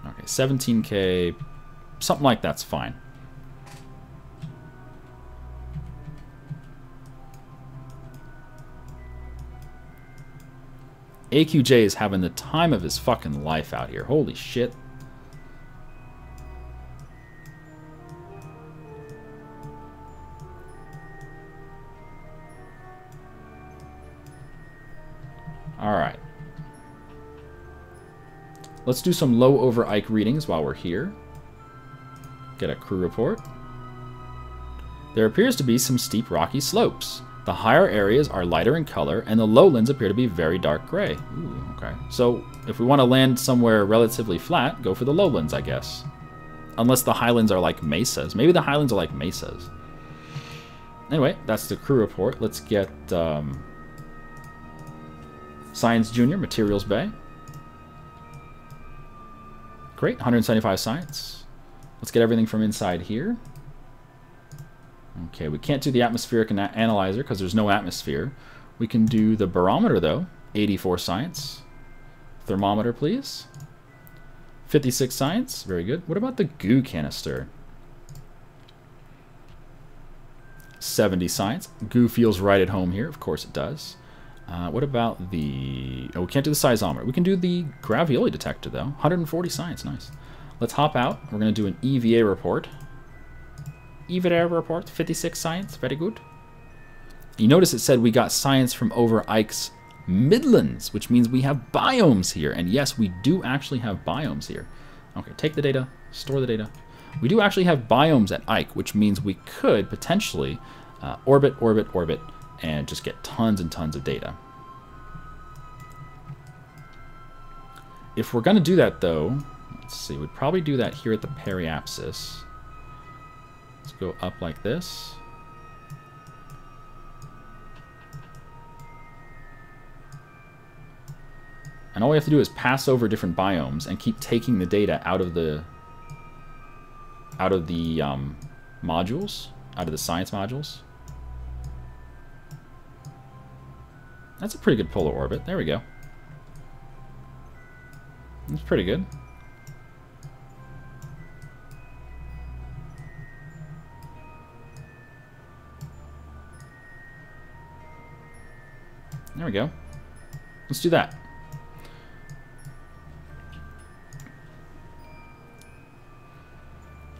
Okay, 17K, something like that's fine. AQJ is having the time of his fucking life out here. Holy shit. Alright. Let's do some low over Ike readings while we're here. Get a crew report. There appears to be some steep rocky slopes. The higher areas are lighter in color, and the lowlands appear to be very dark gray. Ooh, okay. So, if we want to land somewhere relatively flat, go for the lowlands, I guess. Unless the highlands are like mesas. Maybe the highlands are like mesas. Anyway, that's the crew report. Let's get... Science Junior, Materials Bay. Great, 175 science. Let's get everything from inside here. Okay, we can't do the atmospheric analyzer because there's no atmosphere. We can do the barometer though, 84 science. Thermometer, please. 56 science, very good. What about the goo canister? 70 science. Goo feels right at home here, of course it does. What about the... Oh, we can't do the seismometer. We can do the gravioli detector, though. 140 science, nice. Let's hop out. We're going to do an EVA report. EVA report, 56 science, very good. You notice it said we got science from over Ike's Midlands, which means we have biomes here. And yes, we do actually have biomes here. Okay, take the data, store the data. We do actually have biomes at Ike, which means we could potentially orbit, and just get tons and tons of data. If we're going to do that, though, let's see, we'd probably do that here at the periapsis. Let's go up like this. And all we have to do is pass over different biomes and keep taking the data out of the modules, out of the science modules. That's a pretty good polar orbit. There we go. That's pretty good. There we go. Let's do that.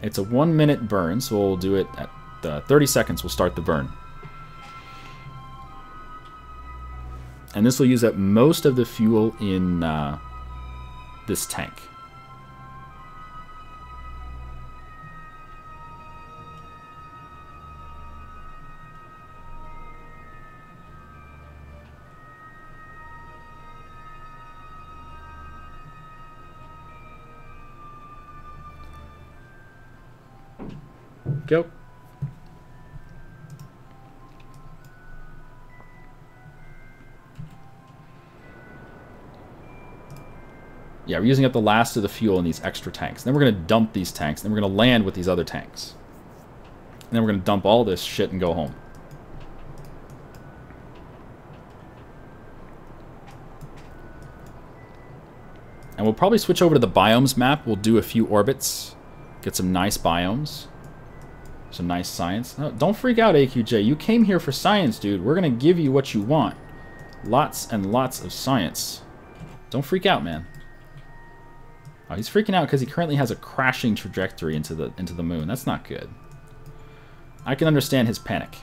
It's a 1 minute burn, so we'll do it at 30 seconds. We'll start the burn. And this will use up most of the fuel in this tank. Go. Yeah, we're using up the last of the fuel in these extra tanks. Then we're going to dump these tanks. Then we're going to land with these other tanks. And then we're going to dump all this shit and go home. And we'll probably switch over to the biomes map. We'll do a few orbits. Get some nice biomes. Some nice science. No, don't freak out, AQJ. You came here for science, dude. We're going to give you what you want. Lots and lots of science. Don't freak out, man. Oh, he's freaking out because he currently has a crashing trajectory into the moon. That's not good. I can understand his panic.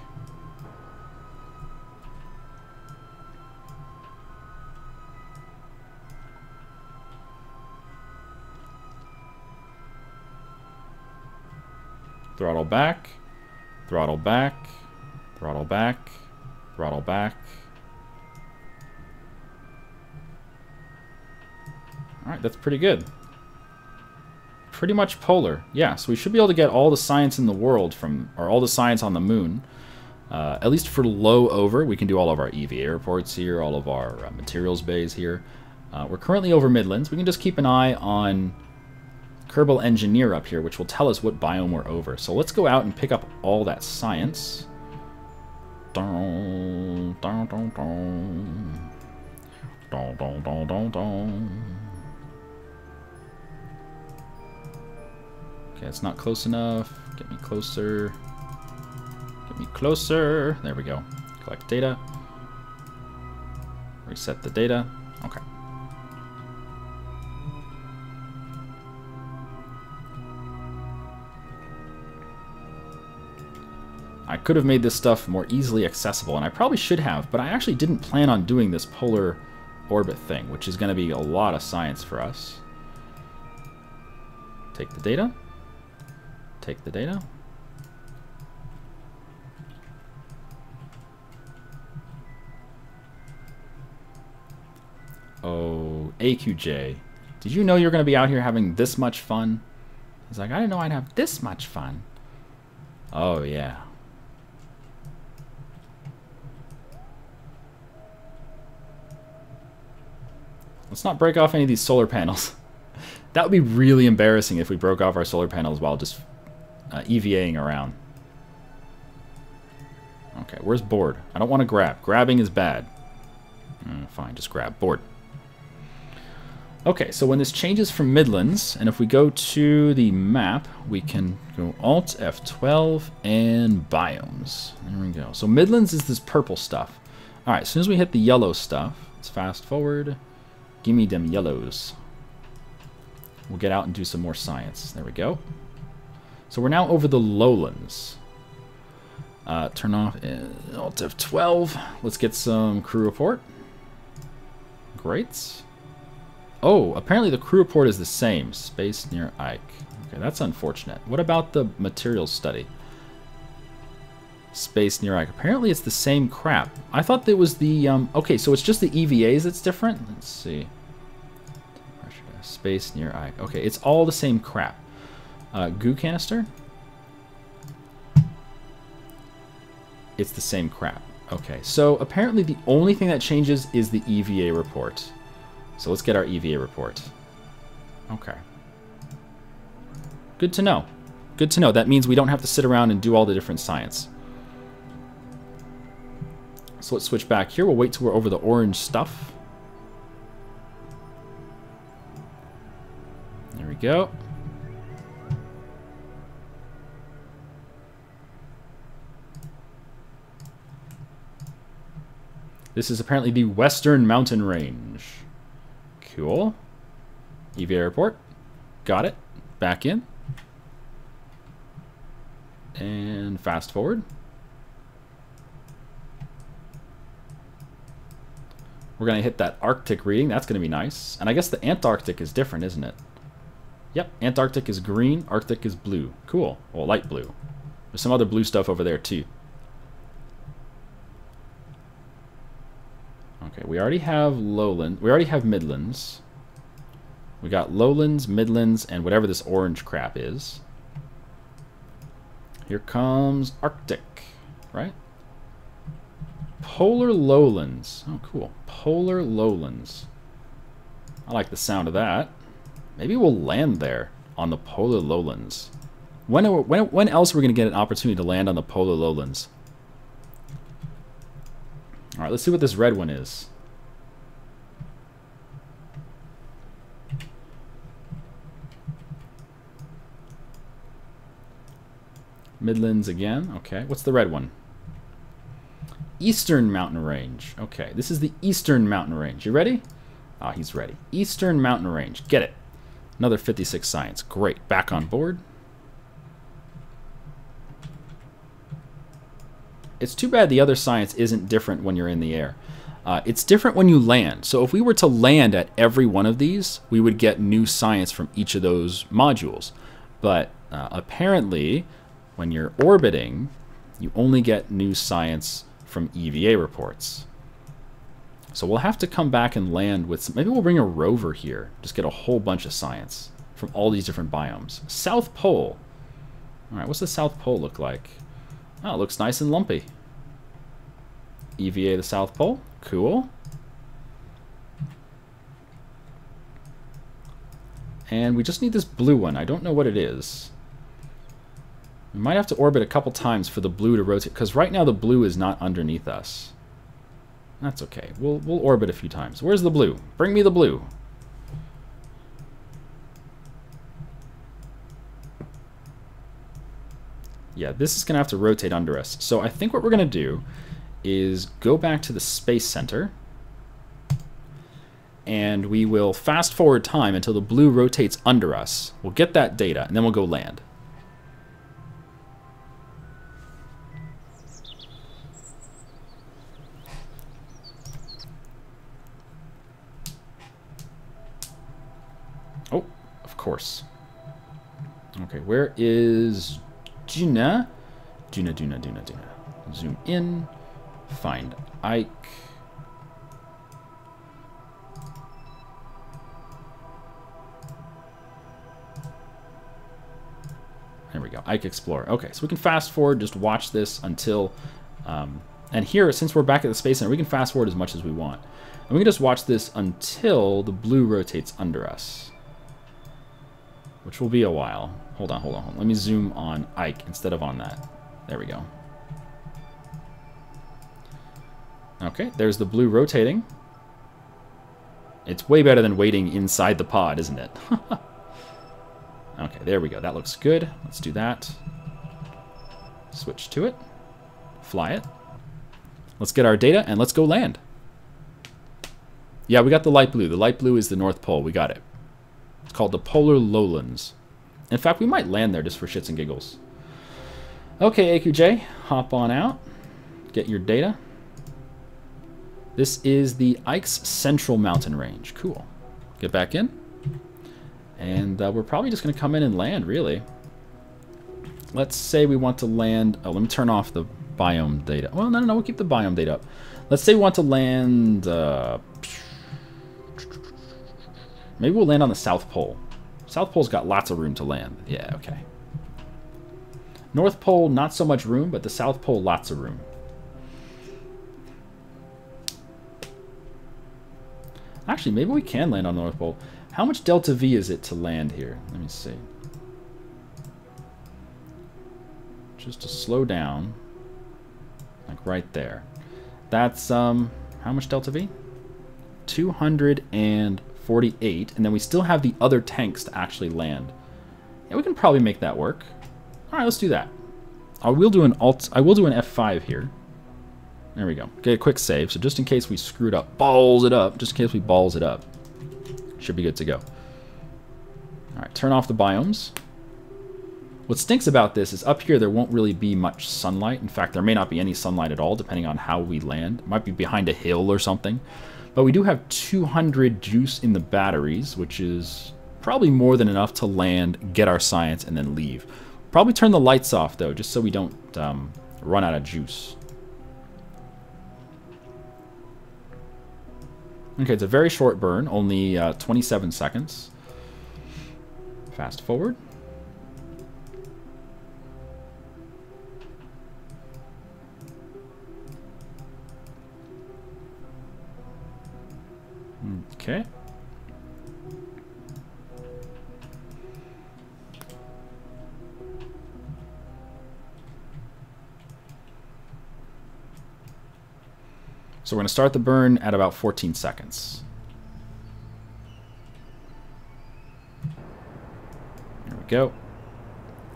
Throttle back, throttle back, throttle back, throttle back. Alright, that's pretty good. Pretty much polar. Yeah, so we should be able to get all the science in the world from, or all the science on the moon. At least for low over, we can do all of our EVA reports here, all of our materials bays here. We're currently over Midlands. We can just keep an eye on Kerbal Engineer up here, which will tell us what biome we're over. So let's go out and pick up all that science. Dun, dun, dun, dun. Dun, dun, dun, dun, dun. Okay, it's not close enough. Get me closer. Get me closer. There we go. Collect data. Reset the data. Okay. I could have made this stuff more easily accessible, and I probably should have, but I actually didn't plan on doing this polar orbit thing, which is going to be a lot of science for us. Take the data. Take the data. Oh, AQJ. Did you know you're going to be out here having this much fun? He's like, I didn't know I'd have this much fun. Oh, yeah. Let's not break off any of these solar panels. That would be really embarrassing if we broke off our solar panels while just EVAing around. Okay, where's board? I don't want to grab. Grabbing is bad. Fine, just grab. Board. Okay, so when this changes from Midlands, and if we go to the map, we can go Alt F12 and biomes. There we go. So Midlands is this purple stuff. All right, as soon as we hit the yellow stuff, let's fast forward. Give me them yellows. We'll get out and do some more science. There we go. So we're now over the lowlands. Turn off Alt F12. Let's get some crew report. Great. Oh, apparently the crew report is the same. Space near Ike. Okay, that's unfortunate. What about the materials study? Space near Ike. Apparently it's the same crap. I thought that was the... okay, so it's just the EVAs that's different? Let's see. Space near Ike. Okay, it's all the same crap. Goo canister? It's the same crap. Okay, so apparently the only thing that changes is the EVA report. So let's get our EVA report. Okay. Good to know. Good to know. That means we don't have to sit around and do all the different science. So let's switch back here. We'll wait till we're over the orange stuff. There we go. This is apparently the Western Mountain Range. Cool. EVA report. Got it. Back in. And fast forward. We're going to hit that Arctic reading. That's going to be nice. And I guess the Antarctic is different, isn't it? Yep. Antarctic is green. Arctic is blue. Cool. Well, light blue. There's some other blue stuff over there, too. Okay, we already have lowland. We already have midlands. We got lowlands, midlands, and whatever this orange crap is. Here comes Arctic, right? Polar lowlands. Oh, cool. Polar lowlands. I like the sound of that. Maybe we'll land there on the polar lowlands. When else are we going to get an opportunity to land on the polar lowlands? All right, let's see what this red one is. Midlands again. Okay, what's the red one? Eastern Mountain Range. Okay, this is the Eastern Mountain Range. You ready? Ah, he's ready. Eastern Mountain Range. Get it. Another 56 science. Great. Back on board. It's too bad the other science isn't different when you're in the air. It's different when you land. So if we were to land at every one of these, we would get new science from each of those modules. But apparently, when you're orbiting, you only get new science from EVA reports. So we'll have to come back and land with some... Maybe we'll bring a rover here. Just get a whole bunch of science from all these different biomes. South Pole. All right, what's the South Pole look like? Oh, it looks nice and lumpy. EVA the South Pole. Cool. And we just need this blue one. I don't know what it is. We might have to orbit a couple times for the blue to rotate, because right now the blue is not underneath us. That's okay. We'll orbit a few times. Where's the blue? Bring me the blue. Yeah, this is going to have to rotate under us. So I think what we're going to do is go back to the Space Center, and we will fast forward time until the blue rotates under us. We'll get that data, and then we'll go land. Oh, of course. Okay, where is duna? Duna. Zoom in. Find Ike. There we go. Ike Explorer. Okay, so we can fast forward, just watch this until... and here, since we're back at the Space Center, we can fast forward as much as we want. And we can just watch this until the blue rotates under us, which will be a while. Hold on. Let me zoom on Ike instead of on that. There we go. Okay, there's the blue rotating. It's way better than waiting inside the pod, isn't it? Okay, there we go. That looks good. Let's do that. Switch to it. Fly it. Let's get our data and let's go land. Yeah, we got the light blue. The light blue is the North Pole. We got it. It's called the Polar Lowlands. In fact, we might land there just for shits and giggles. Okay, AQJ, hop on out. Get your data. This is the Ike's Central Mountain Range. Cool. Get back in. And we're probably just going to come in and land, really. Let's say we want to land... Oh, let me turn off the biome data. Well, no, we'll keep the biome data up. Let's say we want to land... maybe we'll land on the South Pole. South Pole's got lots of room to land. Yeah, okay. North Pole, not so much room, but the South Pole, lots of room. Actually, maybe we can land on the North Pole. How much delta V is it to land here? Let me see. Just to slow down. Like right there. That's, how much delta V? 248. And then we still have the other tanks to actually land. Yeah, we can probably make that work. Alright, let's do that. I will do an F5 here. There we go. Get a quick save. So just in case we screwed up, balls it up. Just in case we balls it up. Should be good to go. Alright, turn off the biomes. What stinks about this is up here there won't really be much sunlight. In fact, there may not be any sunlight at all, depending on how we land. It might be behind a hill or something. But we do have 200 juice in the batteries, which is probably more than enough to land, get our science, and then leave. Probably turn the lights off, though, just so we don't run out of juice. Okay, it's a very short burn, only 27 seconds. Fast forward. Okay. So we're going to start the burn at about 14 seconds. There we go.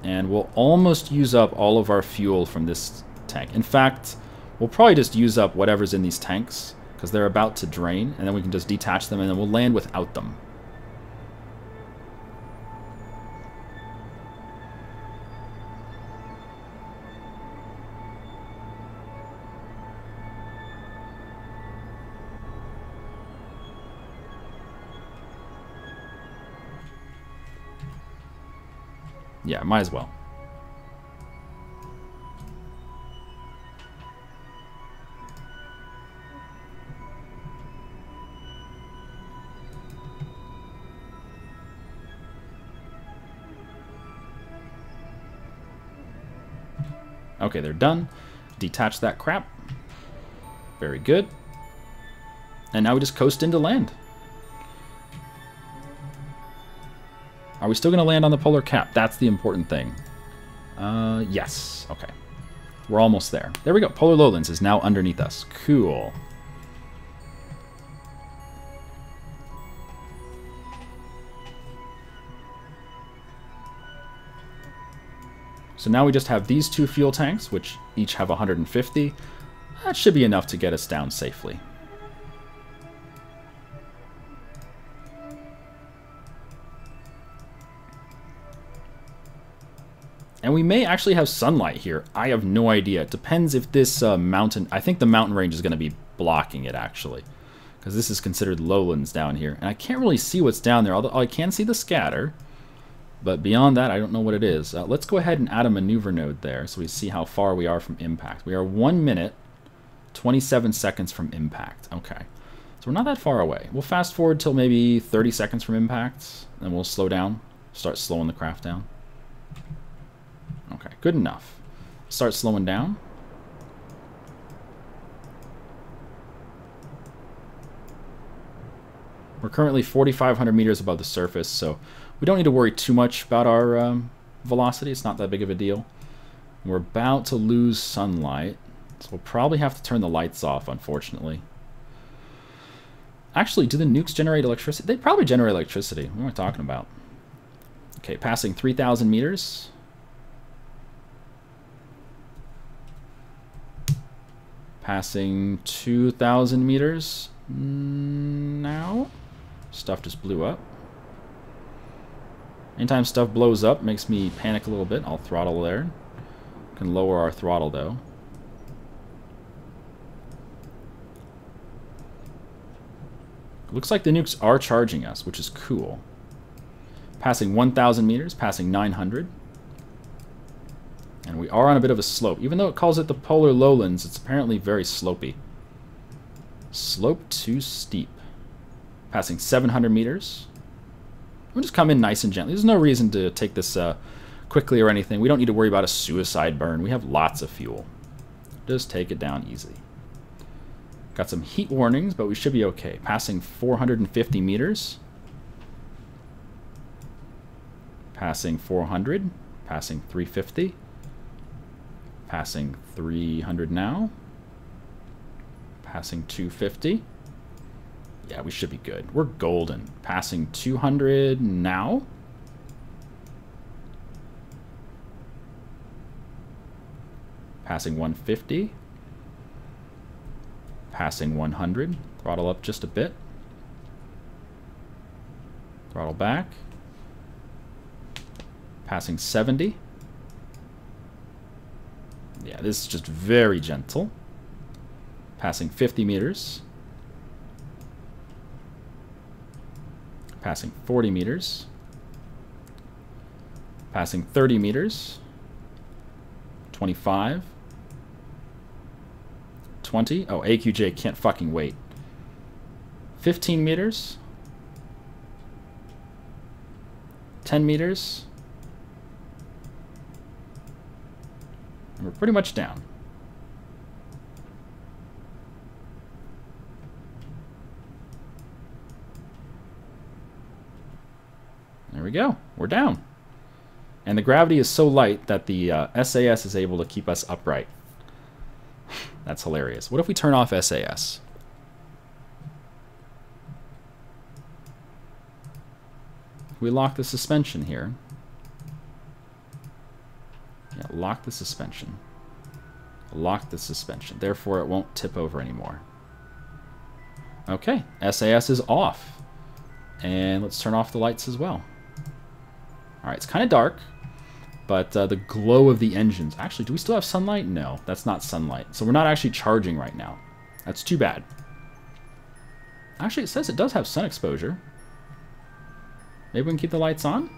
And we'll almost use up all of our fuel from this tank. In fact, we'll probably just use up whatever's in these tanks because they're about to drain, and then we can just detach them and then we'll land without them. Yeah, might as well. Okay, they're done. Detach that crap. Very good. And now we just coast into land. Are we still going to land on the polar cap? That's the important thing. Yes. Okay. We're almost there. There we go. Polar lowlands is now underneath us. Cool. So now we just have these two fuel tanks, which each have 150. That should be enough to get us down safely. And we may actually have sunlight here. I have no idea. It depends if this mountain... I think the mountain range is going to be blocking it, actually. Because this is considered lowlands down here. And I can't really see what's down there. Although I can see the scatter. But beyond that, I don't know what it is. Let's go ahead and add a maneuver node there so we see how far we are from impact. We are 1 minute, 27 seconds from impact. Okay. So we're not that far away. We'll fast forward till maybe 30 seconds from impact. Then we'll slow down. Start slowing the craft down. Okay, good enough. Start slowing down. We're currently 4,500 meters above the surface, so we don't need to worry too much about our velocity. It's not that big of a deal. We're about to lose sunlight, so we'll probably have to turn the lights off, unfortunately. Actually, do the nukes generate electricity? They probably generate electricity. What am I talking about? Okay, passing 3,000 meters. Passing 2,000 meters now. Stuff just blew up. Anytime stuff blows up, makes me panic a little bit. I'll throttle there. Can lower our throttle though. Looks like the nukes are charging us, which is cool. Passing 1,000 meters, passing 900. And we are on a bit of a slope. Even though it calls it the polar lowlands, it's apparently very slopey. Slope too steep. Passing 700 meters. We'll just come in nice and gently. There's no reason to take this quickly or anything. We don't need to worry about a suicide burn. We have lots of fuel. Just take it down easily. Got some heat warnings, but we should be okay. Passing 450 meters. Passing 400. Passing 350. Passing 300 now. Passing 250. Yeah, we should be good. We're golden. Passing 200 now. Passing 150. Passing 100. Throttle up just a bit. Throttle back. Passing 70. Yeah, this is just very gentle. Passing 50 meters. Passing 40 meters. Passing 30 meters. 25. 20. Oh, AQJ can't fucking wait. 15 meters. 10 meters. And we're pretty much down. There we go. We're down. And the gravity is so light that the SAS is able to keep us upright. That's hilarious. What if we turn off SAS? We lock the suspension here. Yeah, lock the suspension. Lock the suspension. Therefore, it won't tip over anymore. Okay, SAS is off. And let's turn off the lights as well. Alright, it's kind of dark, but the glow of the engines... Actually, do we still have sunlight? No, that's not sunlight. So we're not actually charging right now. That's too bad. Actually, it says it does have sun exposure. Maybe we can keep the lights on?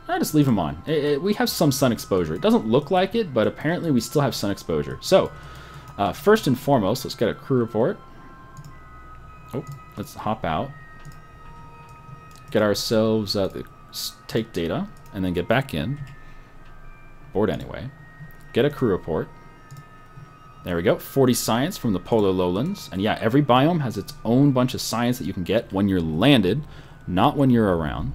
I just leave them on. We have some sun exposure. It doesn't look like it, but apparently we still have sun exposure. So, first and foremost, let's get a crew report. Oh, let's hop out. Get ourselves, take data, and then get back in. Board anyway. Get a crew report. There we go. 40 science from the polar lowlands. And yeah, every biome has its own bunch of science that you can get when you're landed, not when you're around.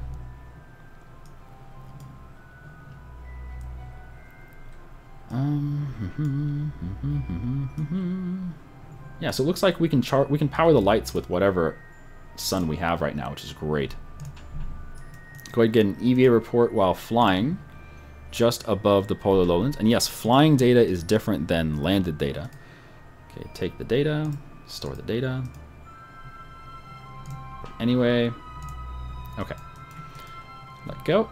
Yeah, so it looks like we can power the lights with whatever sun we have right now, which is great. Go ahead and get an EVA report while flying just above the polar lowlands. And yes, flying data is different than landed data. Okay, take the data, store the data. Anyway, okay. Let go.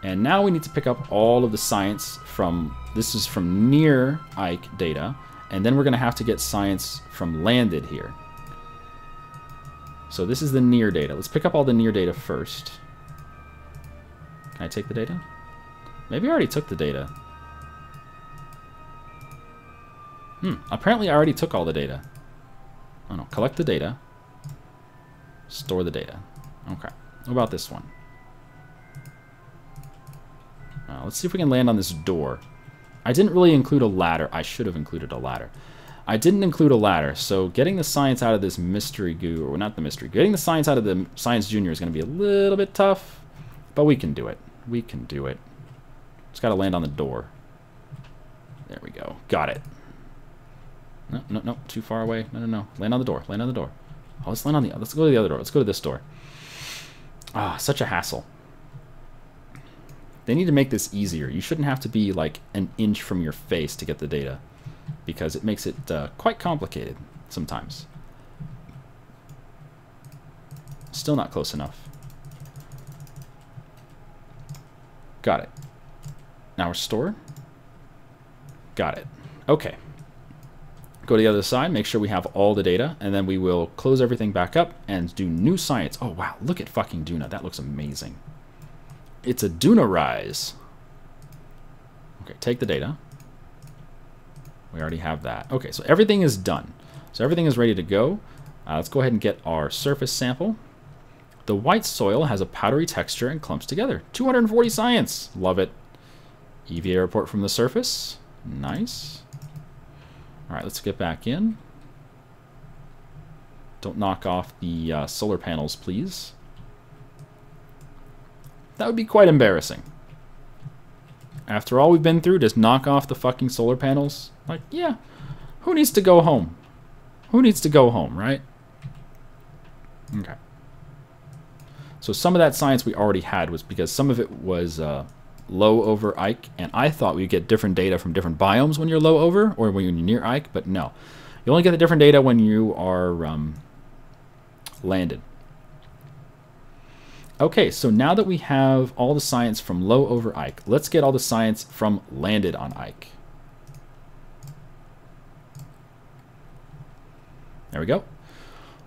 And now we need to pick up all of the science from, this is from near Ike data, and then we're going to have to get science from landed here. So this is the near data. Let's pick up all the near data first. Can I take the data? Maybe I already took the data. Apparently I already took all the data. Oh no, collect the data. Store the data. Okay. What about this one? Let's see if we can land on this door. I didn't really include a ladder. I should have included a ladder. I didn't include a ladder, so getting the science out of this mystery goo, or not the mystery, getting the science out of the Science Junior is going to be a little bit tough, but we can do it. We can do it. Just got to land on the door. There we go. Got it. No, no, no. Too far away. No, no, no. Land on the door. Land on the door. Oh, let's land on the... Let's go to the other door. Let's go to this door. Ah, such a hassle. They need to make this easier. You shouldn't have to be like an inch from your face to get the data, because it makes it quite complicated sometimes. Still not close enough. Got it. Now restore. Got it. Okay. Go to the other side, make sure we have all the data, and then we will close everything back up and do new science. Oh, wow. Look at fucking Duna. That looks amazing. It's a Duna rise. Okay, take the data. We already have that. Okay, so everything is done. So everything is ready to go. Let's go ahead and get our surface sample. The white soil has a powdery texture and clumps together. 240 science. Love it. EVA report from the surface. Nice. All right, let's get back in. Don't knock off the solar panels, please. That would be quite embarrassing. After all we've been through, just knock off the fucking solar panels? Like, yeah, who needs to go home? Who needs to go home, right? Okay. So some of that science we already had was because some of it was low over Ike, and I thought we'd get different data from different biomes when you're low over or when you're near Ike, but no. You only get the different data when you are landed. Okay, so now that we have all the science from low over Ike, let's get all the science from landed on Ike. There we go.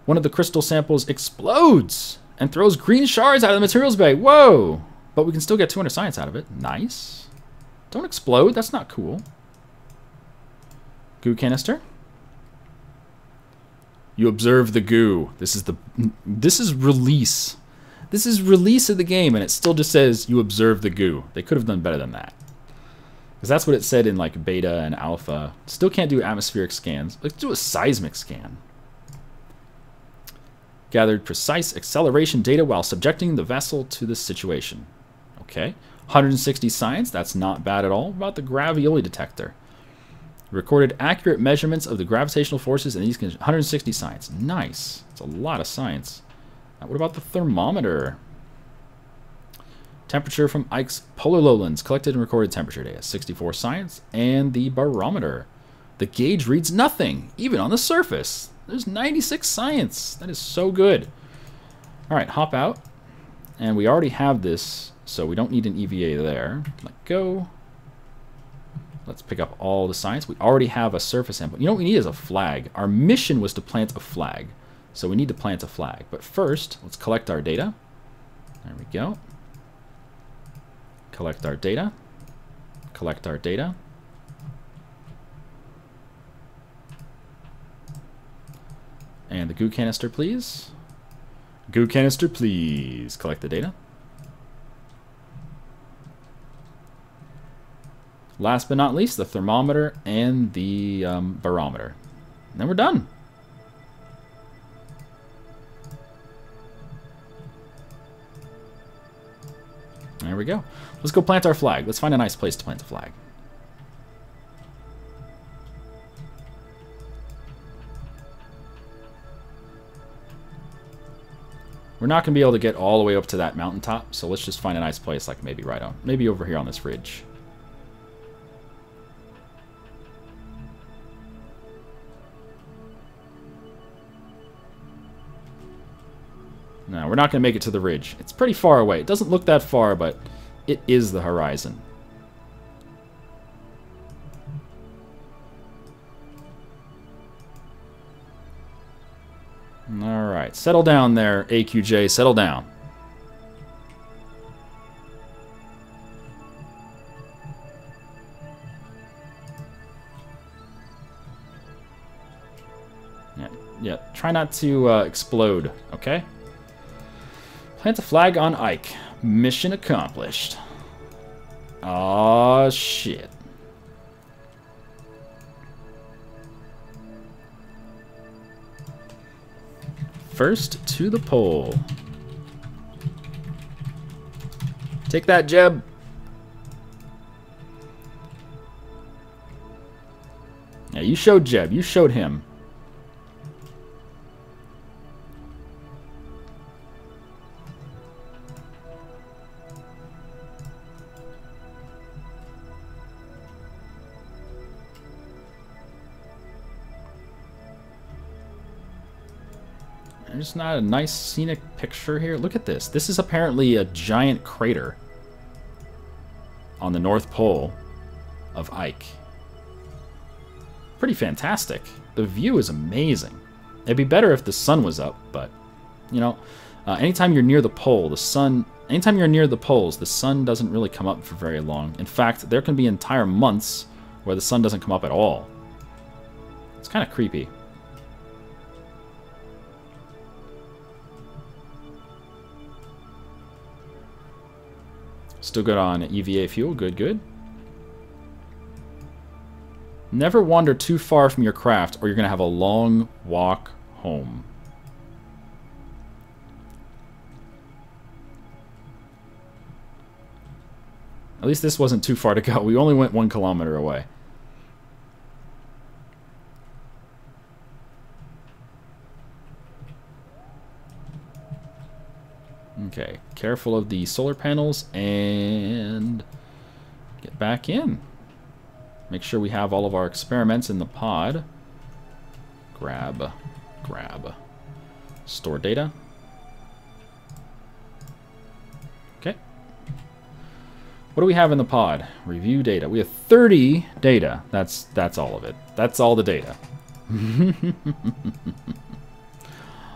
One of the crystal samples explodes and throws green shards out of the materials bay. Whoa! But we can still get 200 science out of it. Nice. Don't explode. That's not cool. Goo canister. You observe the goo. This is release. This is release of the game, and it still just says you observe the goo. They could have done better than that. Because that's what it said in like beta and alpha. Still can't do atmospheric scans. Let's do a seismic scan. Gathered precise acceleration data while subjecting the vessel to this situation. Okay. 160 science. That's not bad at all. What about the gravioli detector? Recorded accurate measurements of the gravitational forces in these conditions. 160 science. Nice. That's a lot of science. What about the thermometer? Temperature from Ike's polar lowlands. Collected and recorded temperature data. 64 science. And the barometer. The gauge reads nothing, even on the surface. There's 96 science. That is so good. All right, hop out. And we already have this, so we don't need an EVA there. Let go. Let's pick up all the science. We already have a surface sample. You know what we need is a flag. Our mission was to plant a flag. So we need to plant a flag. But first, let's collect our data. There we go. Collect our data. Collect our data. And the goo canister, please. Goo canister, please. Collect the data. Last but not least, the thermometer and the barometer. And then we're done. There we go. Let's go plant our flag. Let's find a nice place to plant the flag. We're not going to be able to get all the way up to that mountaintop, so let's just find a nice place, like maybe right on, maybe over here on this ridge. No, we're not going to make it to the ridge. It's pretty far away. It doesn't look that far, but it is the horizon. Alright, settle down there, AQJ, settle down. Yeah, try not to explode, okay? Plant a flag on Ike. Mission accomplished. Aw, shit. First to the pole. Take that, Jeb. Yeah, you showed Jeb. You showed him. There's not a nice scenic picture here. Look at this. This is apparently a giant crater on the North Pole of Ike. Pretty fantastic. The view is amazing. It'd be better if the sun was up, but, you know, anytime you're near the pole, anytime you're near the poles, the sun doesn't really come up for very long. In fact, there can be entire months where the sun doesn't come up at all. It's kind of creepy. Still good on EVA fuel. Good, good. Never wander too far from your craft or you're going to have a long walk home. At least this wasn't too far to go. We only went 1 kilometer away. Okay, careful of the solar panels and get back in. Make sure we have all of our experiments in the pod. Grab. Store data. Okay. What do we have in the pod? Review data. We have 30 data. That's all of it. That's all the data.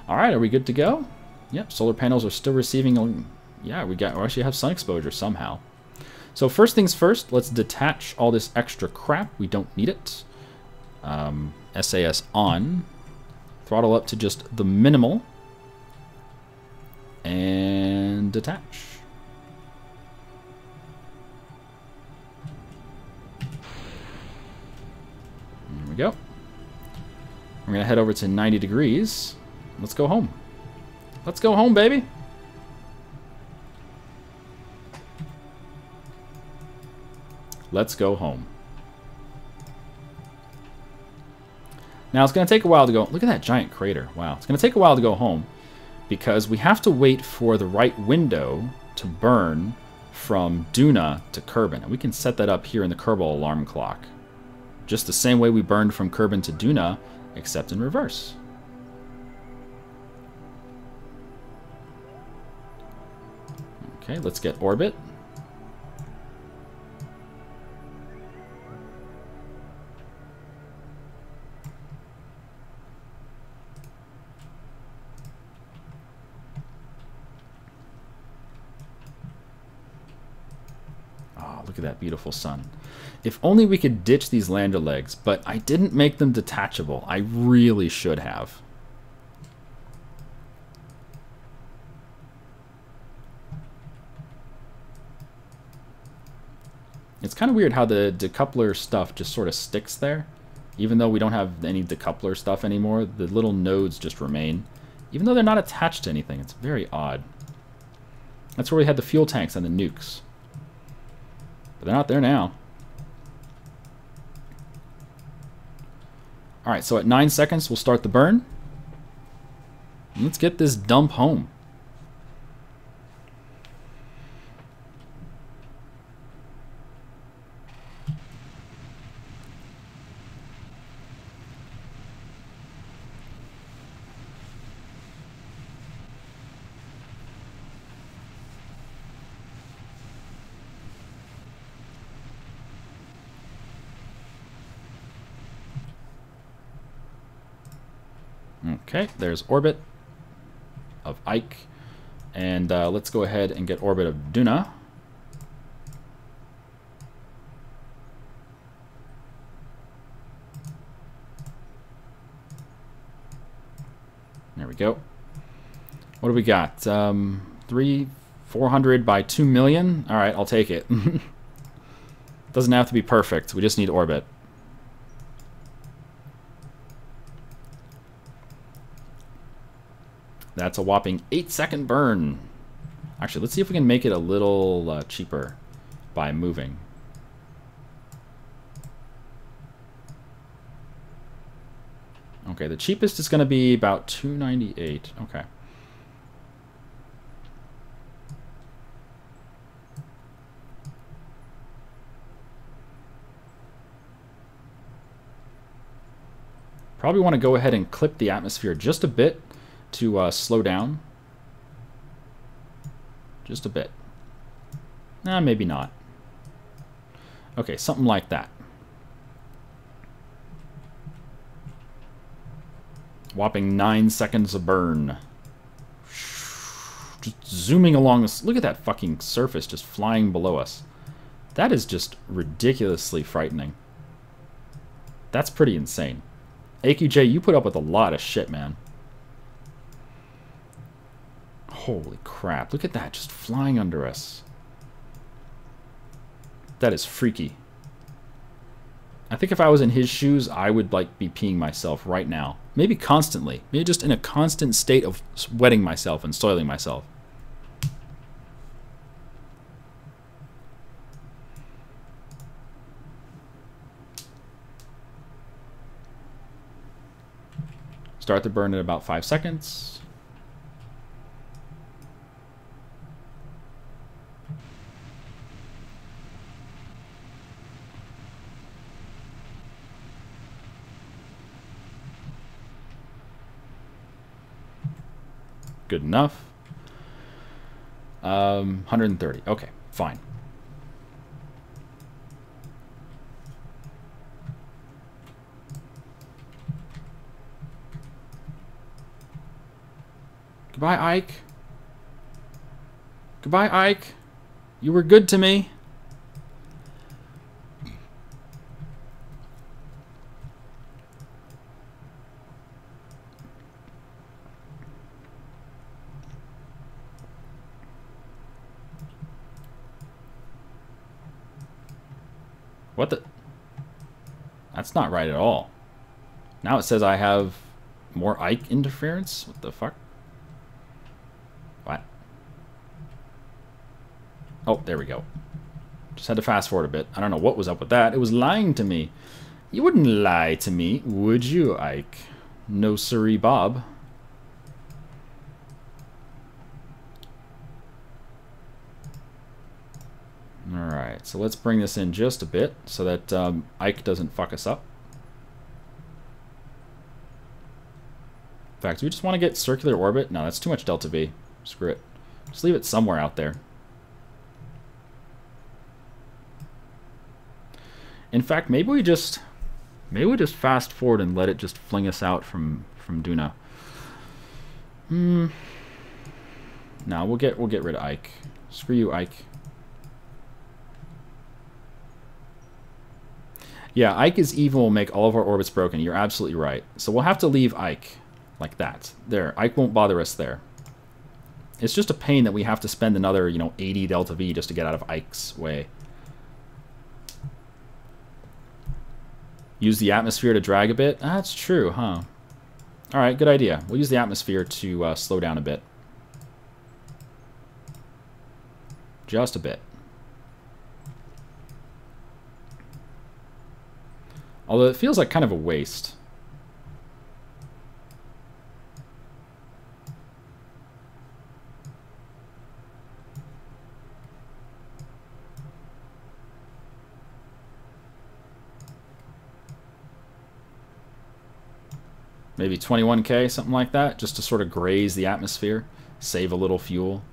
All right, are we good to go? Yep, solar panels are still receiving. Yeah, we actually have sun exposure somehow. So first things first, let's detach all this extra crap. We don't need it. SAS on. Throttle up to just the minimal. And detach. There we go. We're going to head over to 90 degrees. Let's go home. Let's go home, baby. Let's go home. Now, it's going to take a while to go. Look at that giant crater. Wow. It's going to take a while to go home because we have to wait for the right window to burn from duna to kerbin. And we can set that up here in the Kerbal alarm clock. Just the same way we burned from kerbin to duna, except in reverse. Okay, let's get orbit. Oh, look at that beautiful sun. If only we could ditch these lander legs, but I didn't make them detachable. I really should have. It's kind of weird how the decoupler stuff just sort of sticks there. Even though we don't have any decoupler stuff anymore, the little nodes just remain. Even though they're not attached to anything, it's very odd. That's where we had the fuel tanks and the nukes. But they're not there now. Alright, so at 9 seconds, we'll start the burn. And let's get this dump home. Okay, there's orbit of Ike. And let's go ahead and get orbit of Duna. There we go. What do we got? 400 by 2 million? Alright, I'll take it. Doesn't have to be perfect. We just need orbit. That's a whopping 8-second burn. Actually, let's see if we can make it a little cheaper by moving. Okay, the cheapest is going to be about $298. Okay. Probably want to go ahead and clip the atmosphere just a bit to slow down. Just a bit. Nah, maybe not. Okay, something like that. Whopping 9 seconds of burn. Just zooming along this. Look at that fucking surface just flying below us. That is just ridiculously frightening. That's pretty insane. AQJ, you put up with a lot of shit, man. Holy crap. Look at that, just flying under us. That is freaky. I think if I was in his shoes, I would like be peeing myself right now. Maybe constantly. Maybe just in a constant state of wetting myself and soiling myself. Start the burn at about 5 seconds. Good enough. 130. Okay, fine. Goodbye, Ike. Goodbye, Ike. You were good to me. What the? That's not right at all. Now it says I have more Ike interference? What the fuck? What? Oh, there we go. Just had to fast forward a bit. I don't know what was up with that. It was lying to me. You wouldn't lie to me, would you, Ike? No siree, Bob. Alright, so let's bring this in just a bit so that Ike doesn't fuck us up. In fact, do we just want to get circular orbit? No, that's too much delta V. Screw it. Just leave it somewhere out there. In fact, maybe we just fast forward and let it just fling us out from Duna. No, we'll get rid of Ike. Screw you, Ike. Yeah, Ike is evil, will make all of our orbits broken. You're absolutely right. So we'll have to leave Ike like that. There, Ike won't bother us there. It's just a pain that we have to spend another, 80 delta V just to get out of Ike's way. Use the atmosphere to drag a bit? That's true, huh? Alright, good idea. We'll use the atmosphere to slow down a bit. Just a bit. Although it feels like kind of a waste. Maybe 21K, something like that, just to sort of graze the atmosphere, save a little fuel.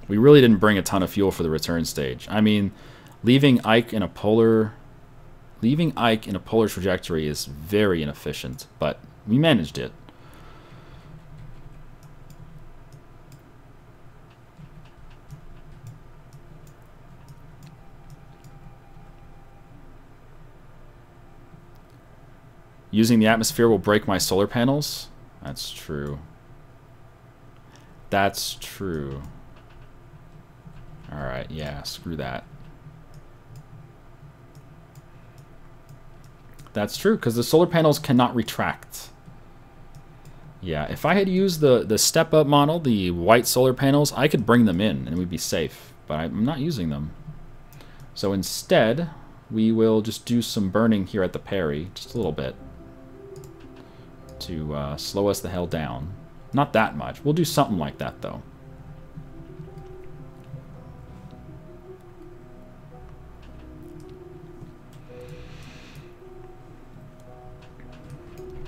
We really didn't bring a ton of fuel for the return stage. I mean, leaving Ike in a polar trajectory is very inefficient, but we managed it. Using the atmosphere will break my solar panels? That's true. That's true. Alright, yeah, screw that. That's true, because the solar panels cannot retract. Yeah, if I had used the step-up model, the white solar panels, I could bring them in and we'd be safe. But I'm not using them. So instead, we will just do some burning here at the Perry, just a little bit, to slow us the hell down. Not that much. We'll do something like that, though.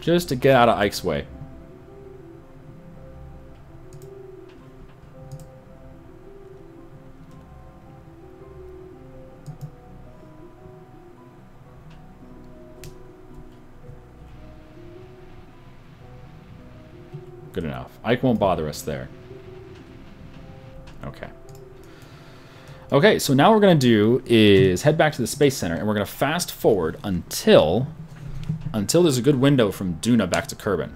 Just to get out of Ike's way. Good enough. Ike won't bother us there. Okay. Okay, so now what we're going to do is head back to the Space Center, and we're going to fast forward until there's a good window from Duna back to Kerbin.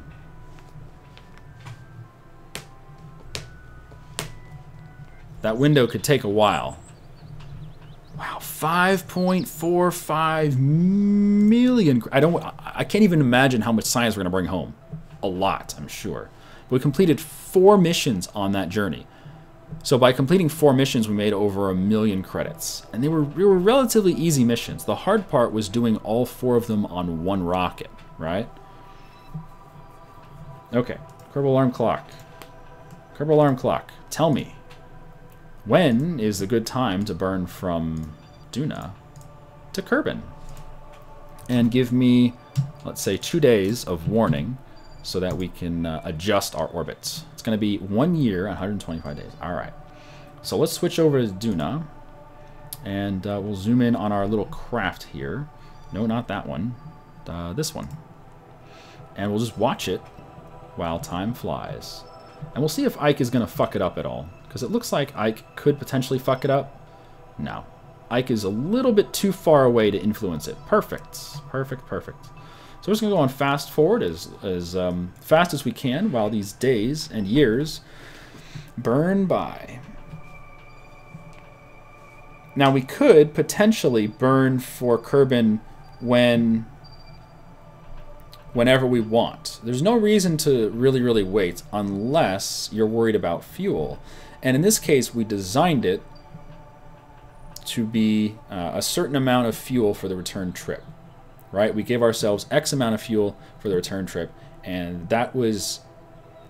That window could take a while. Wow, 5.45 million. I can't even imagine how much science we're going to bring home. A lot, I'm sure. But we completed 4 missions on that journey. So by completing 4 missions, we made over 1 million credits. And they were relatively easy missions. The hard part was doing all 4 of them on one rocket, right? Okay, Kerbal alarm clock. Kerbal alarm clock, tell me, when is a good time to burn from Duna to Kerbin? And give me, let's say, 2 days of warning so that we can adjust our orbits. It's going to be 1 year and 125 days. All right. So let's switch over to Duna. And we'll zoom in on our little craft here. No, not that one. This one. And we'll just watch it while time flies. And we'll see if Ike is going to fuck it up at all. Because it looks like Ike could potentially fuck it up. No. Ike is a little bit too far away to influence it. Perfect. Perfect, perfect. So we're just going to go on fast forward as fast as we can while these days and years burn by. Now we could potentially burn for Kerbin whenever we want. There's no reason to really wait unless you're worried about fuel. And in this case, we designed it to be a certain amount of fuel for the return trip. Right? We gave ourselves X amount of fuel for the return trip, and that was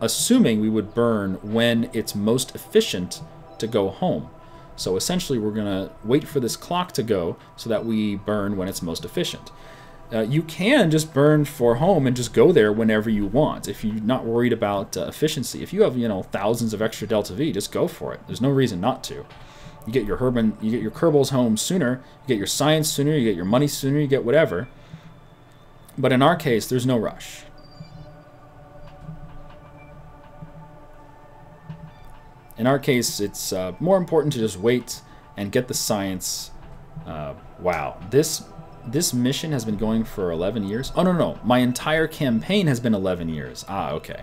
assuming we would burn when it's most efficient to go home. So essentially we're going to wait for this clock to go so that we burn when it's most efficient. You can just burn for home and just go there whenever you want if you're not worried about efficiency. If you have, thousands of extra delta V, just go for it. There's no reason not to. You get your kerbals home sooner, you get your science sooner, you get your money sooner, you get whatever. But in our case, there's no rush. In our case, it's more important to just wait and get the science. Wow, this mission has been going for 11 years. Oh, no. My entire campaign has been 11 years. Ah, okay.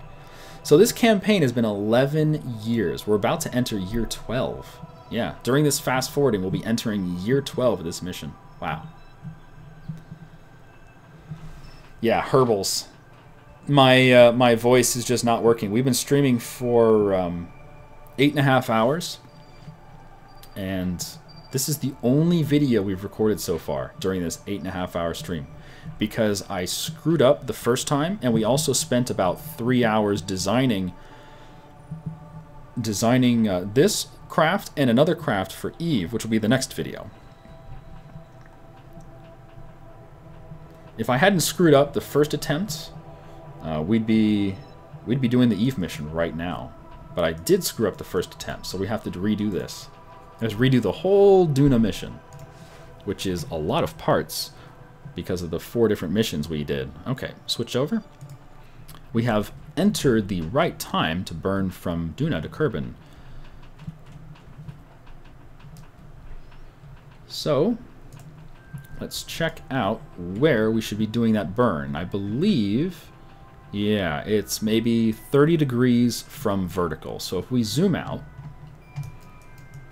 So this campaign has been 11 years. We're about to enter year 12. Yeah, during this fast forwarding, we'll be entering year 12 of this mission. Wow. Yeah, Kerbals. My voice is just not working. We've been streaming for 8.5 hours, and this is the only video we've recorded so far during this 8.5 hour stream, because I screwed up the first time, and we also spent about 3 hours designing this craft and another craft for Eve, which will be the next video. If I hadn't screwed up the first attempt, we'd be doing the Eve mission right now. But I did screw up the first attempt, so we have to redo this. Let's redo the whole Duna mission, which is a lot of parts because of the 4 different missions we did. Okay, switch over. We have entered the right time to burn from Duna to Kerbin. So let's check out where we should be doing that burn. I believe, yeah, it's maybe 30 degrees from vertical. So if we zoom out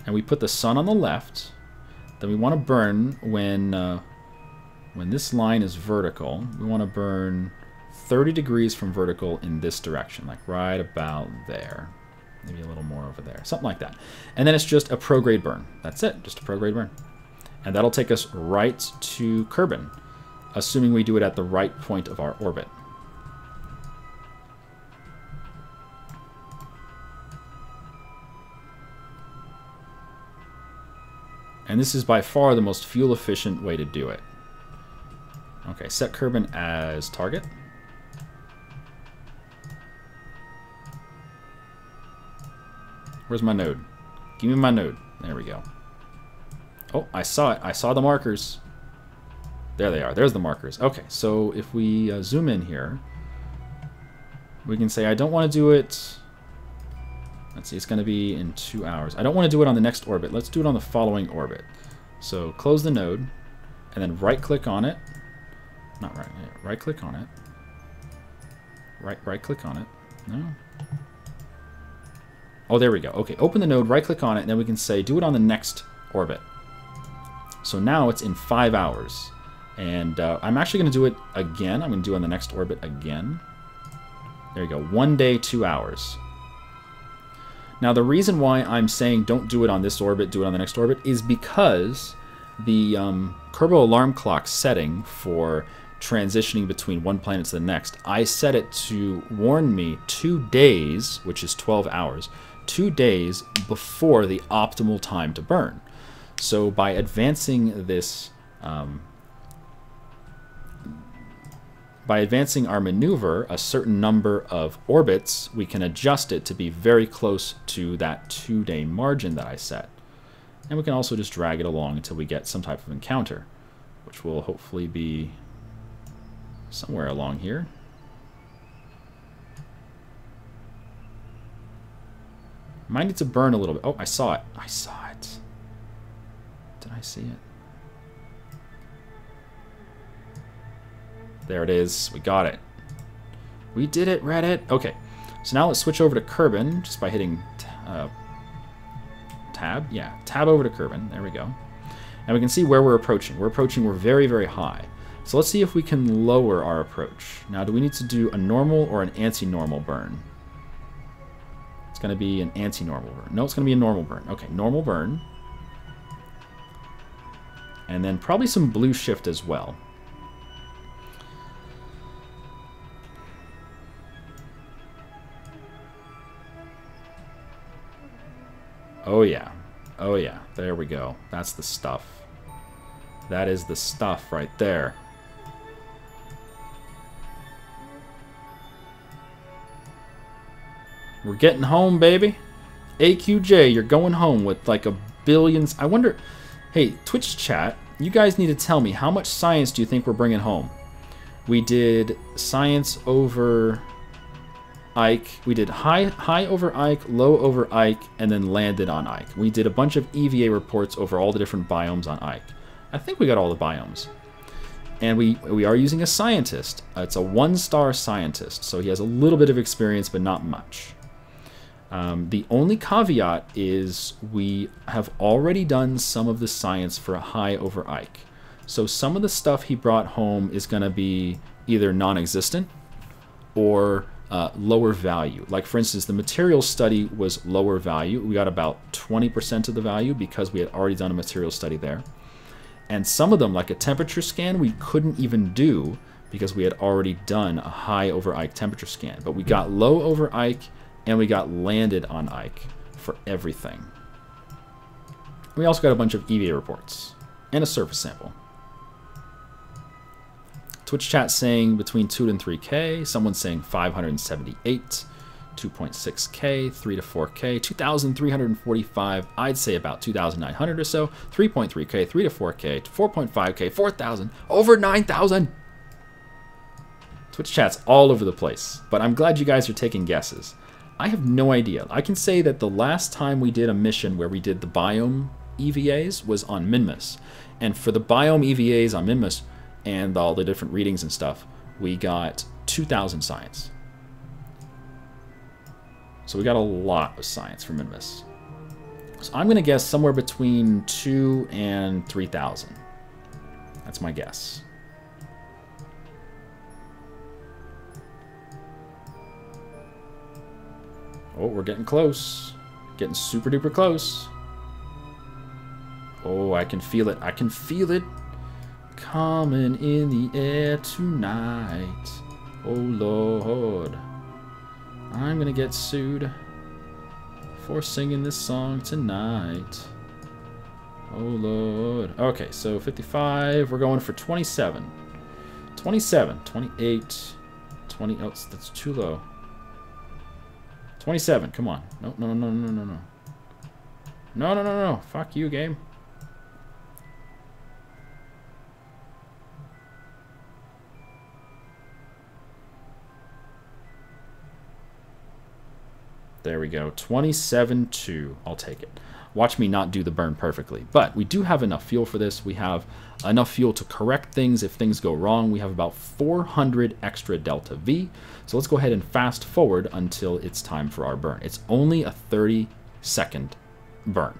and we put the sun on the left, then we want to burn when this line is vertical. We want to burn 30 degrees from vertical in this direction, like right about there. Maybe a little more over there, something like that. And then it's just a prograde burn. That's it, just a prograde burn. And that'll take us right to Kerbin, assuming we do it at the right point of our orbit. And this is by far the most fuel-efficient way to do it. Okay, set Kerbin as target. Where's my node? Give me my node. There we go. Oh, I saw it. I saw the markers. There they are. There's the markers. Okay, so if we zoom in here, we can say I don't want to do it. Let's see, it's going to be in 2 hours. I don't want to do it on the next orbit. Let's do it on the following orbit. So close the node, and then right-click on it. Not right. Right-click on it. Right-click on it. No. Oh, there we go. Okay, open the node, right-click on it, and then we can say do it on the next orbit. So now it's in 5 hours. And I'm actually going to do it again. I'm going to do it on the next orbit again. There you go. 1 day, 2 hours. Now, the reason why I'm saying don't do it on this orbit, do it on the next orbit, is because the Kerbal alarm clock setting for transitioning between one planet to the next, I set it to warn me 2 days, which is 12 hours, 2 days before the optimal time to burn. So by advancing this, by advancing our maneuver a certain number of orbits, we can adjust it to be very close to that 2-day margin that I set. And we can also just drag it along until we get some type of encounter, which will hopefully be somewhere along here. Might need to burn a little bit. Oh, I saw it. I saw it. Did I see it? There it is. We got it. We did it, Reddit. Okay. So now let's switch over to Kerbin just by hitting tab. Yeah, tab over to Kerbin. There we go. And we can see where we're approaching. We're very, very high. So let's see if we can lower our approach. Now, do we need to do a normal or an anti-normal burn? It's going to be an anti-normal burn. No, it's going to be a normal burn. Okay, normal burn. And then probably some blue shift as well. Oh yeah. Oh yeah. There we go. That's the stuff. That is the stuff right there. We're getting home, baby. AQJ, you're going home with like a billions. I wonder... Hey, Twitch chat, you guys need to tell me, how much science do you think we're bringing home? We did science over Ike. We did high over Ike, low over Ike, and then landed on Ike. We did a bunch of EVA reports over all the different biomes on Ike. I think we got all the biomes. And we are using a scientist. It's a 1-star scientist, so he has a little bit of experience, but not much. The only caveat is we have already done some of the science for a high over Ike. So some of the stuff he brought home is going to be either non-existent or lower value. Like, for instance, the material study was lower value. We got about 20% of the value because we had already done a material study there. And some of them, like a temperature scan, we couldn't even do because we had already done a high over Ike temperature scan. But we got low over Ike and we got landed on Ike for everything. We also got a bunch of EVA reports and a surface sample. Twitch chat saying between 2 and 3K. Someone's saying 578, 2.6K, 3 to 4K, 2,345. I'd say about 2,900 or so. 3.3K, 3 to 4K, 4.5K, 4,000, over 9,000. Twitch chat's all over the place, but I'm glad you guys are taking guesses. I have no idea. I can say that the last time we did a mission where we did the biome EVAs was on Minmus. And for the biome EVAs on Minmus and all the different readings and stuff, we got 2,000 science. So we got a lot of science from Minmus. So I'm going to guess somewhere between 2 and 3,000. That's my guess. Oh, we're getting close. Getting super duper close. Oh, I can feel it. I can feel it coming in the air tonight. Oh, Lord. I'm gonna get sued for singing this song tonight. Oh, Lord. Okay, so 55. We're going for 27. 27. 28. 20. Oh, that's too low. 27, come on. No, no, no, no, no, no. No, no, no, no. Fuck you, game. There we go. 27-2. I'll take it. Watch me not do the burn perfectly. But we do have enough fuel for this. We have enough fuel to correct things if things go wrong. We have about 400 extra delta V. So let's go ahead and fast forward until it's time for our burn. It's only a 30-second burn.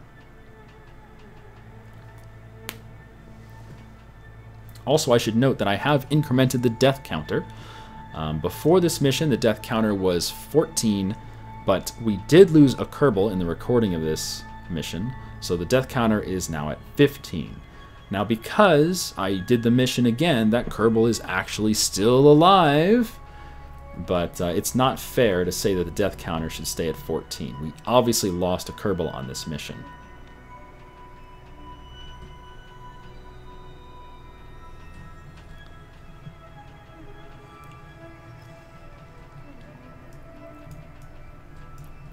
Also, I should note that I have incremented the death counter. Before this mission, the death counter was 14, but we did lose a kerbal in the recording of this mission, so the death counter is now at 15. Now, because I did the mission again, that kerbal is actually still alive, but it's not fair to say that the death counter should stay at 14. We obviously lost a kerbal on this mission.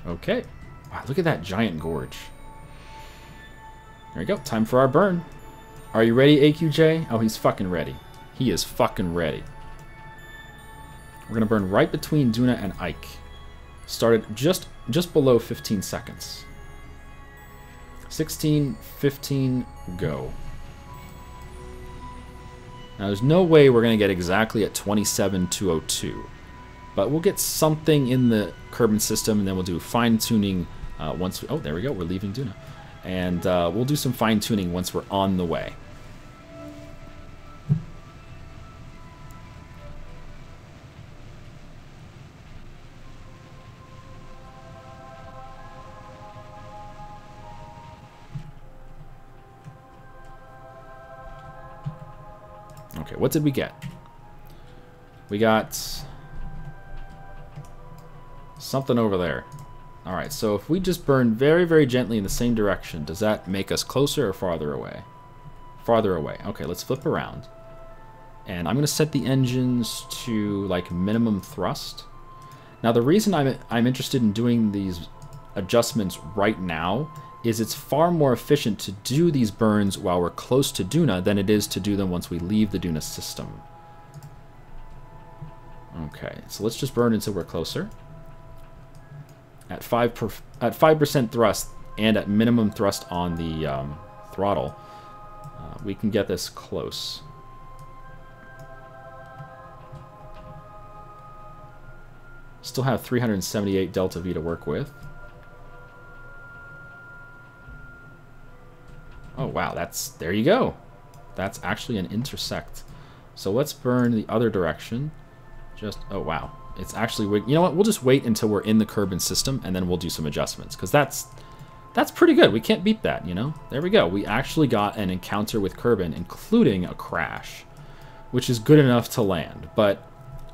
Okay. Wow, look at that giant gorge. There we go. Time for our burn. Are you ready, AQJ? Oh, he's fucking ready. He is fucking ready. We're going to burn right between Duna and Ike. Started just below 15 seconds. 16, 15, go. Now, there's no way we're going to get exactly at 27,202. But we'll get something in the kerbin system, and then we'll do fine-tuning once... Oh, there we go. We're leaving Duna. And we'll do some fine-tuning once we're on the way. Okay, what did we get? We got... something over there. Alright, so if we just burn very, very gently in the same direction, does that make us closer or farther away? Farther away. Okay, let's flip around. And I'm going to set the engines to, like, minimum thrust. Now, the reason I'm interested in doing these adjustments right now is it's far more efficient to do these burns while we're close to Duna than it is to do them once we leave the Duna system. Okay, so let's just burn until we're closer. At 5% thrust and at minimum thrust on the throttle, we can get this close. Still have 378 delta V to work with. Oh wow, there you go. That's actually an intersect. So let's burn the other direction. Oh wow. It's actually, you know what, we'll just wait until we're in the kerbin system and then we'll do some adjustments, because that's pretty good. We can't beat that, you know? There we go. We actually got an encounter with kerbin, including a crash, which is good enough to land. But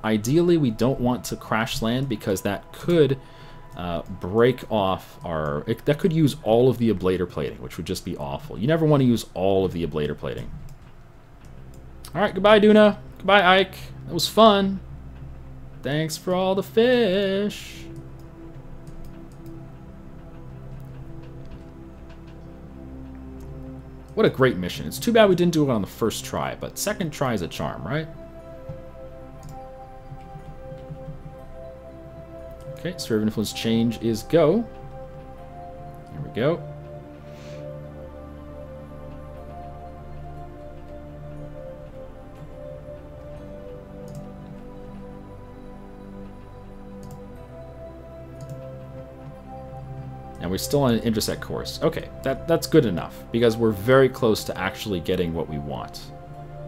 ideally, we don't want to crash land because that could break off that could use all of the ablator plating, which would just be awful. You never want to use all of the ablator plating. All right, goodbye, Duna. Goodbye, Ike. That was fun. Thanks for all the fish. What a great mission. It's too bad we didn't do it on the first try, but second try is a charm, right? Okay, sphere of influence change is go. Here we go. And we're still on an intersect course. Okay, that's good enough, because we're very close to actually getting what we want,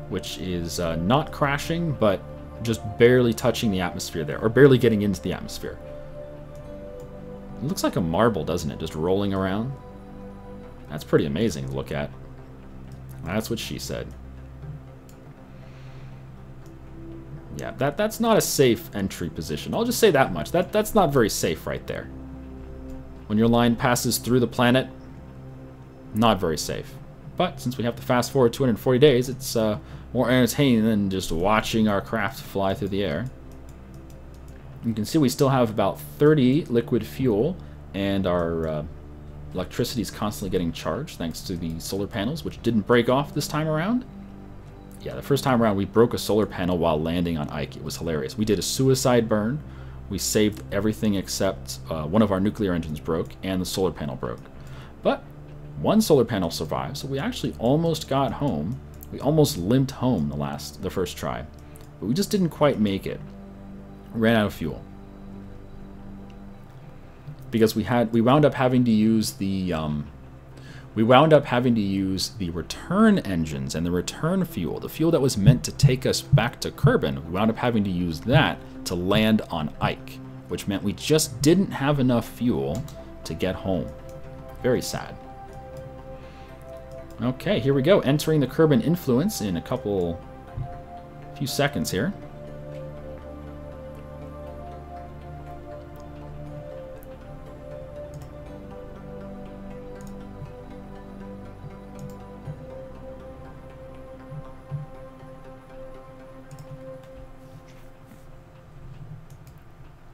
which is not crashing, but just barely touching the atmosphere there, or barely getting into the atmosphere. It looks like a marble, doesn't it? Just rolling around. That's pretty amazing to look at. That's what she said. Yeah, that's not a safe entry position. I'll just say that much. That's not very safe right there. When your line passes through the planet, not very safe. But since we have to fast forward 240 days, it's more entertaining than just watching our craft fly through the air. You can see we still have about 30 liquid fuel, and our Electricity is constantly getting charged thanks to the solar panels, which didn't break off this time around. Yeah, the first time around we broke a solar panel while landing on Ike. It was hilarious. We did a suicide burn. We saved everything except one of our nuclear engines broke and the solar panel broke. But one solar panel survived, so we actually almost got home. We almost limped home the first try, but we just didn't quite make it. We ran out of fuel because we wound up having to use the return engines and the return fuel, the fuel that was meant to take us back to Kerbin. We wound up having to use that to land on Ike, which meant we just didn't have enough fuel to get home. Very sad. Okay, here we go. Entering the Kerbin influence in a few seconds here.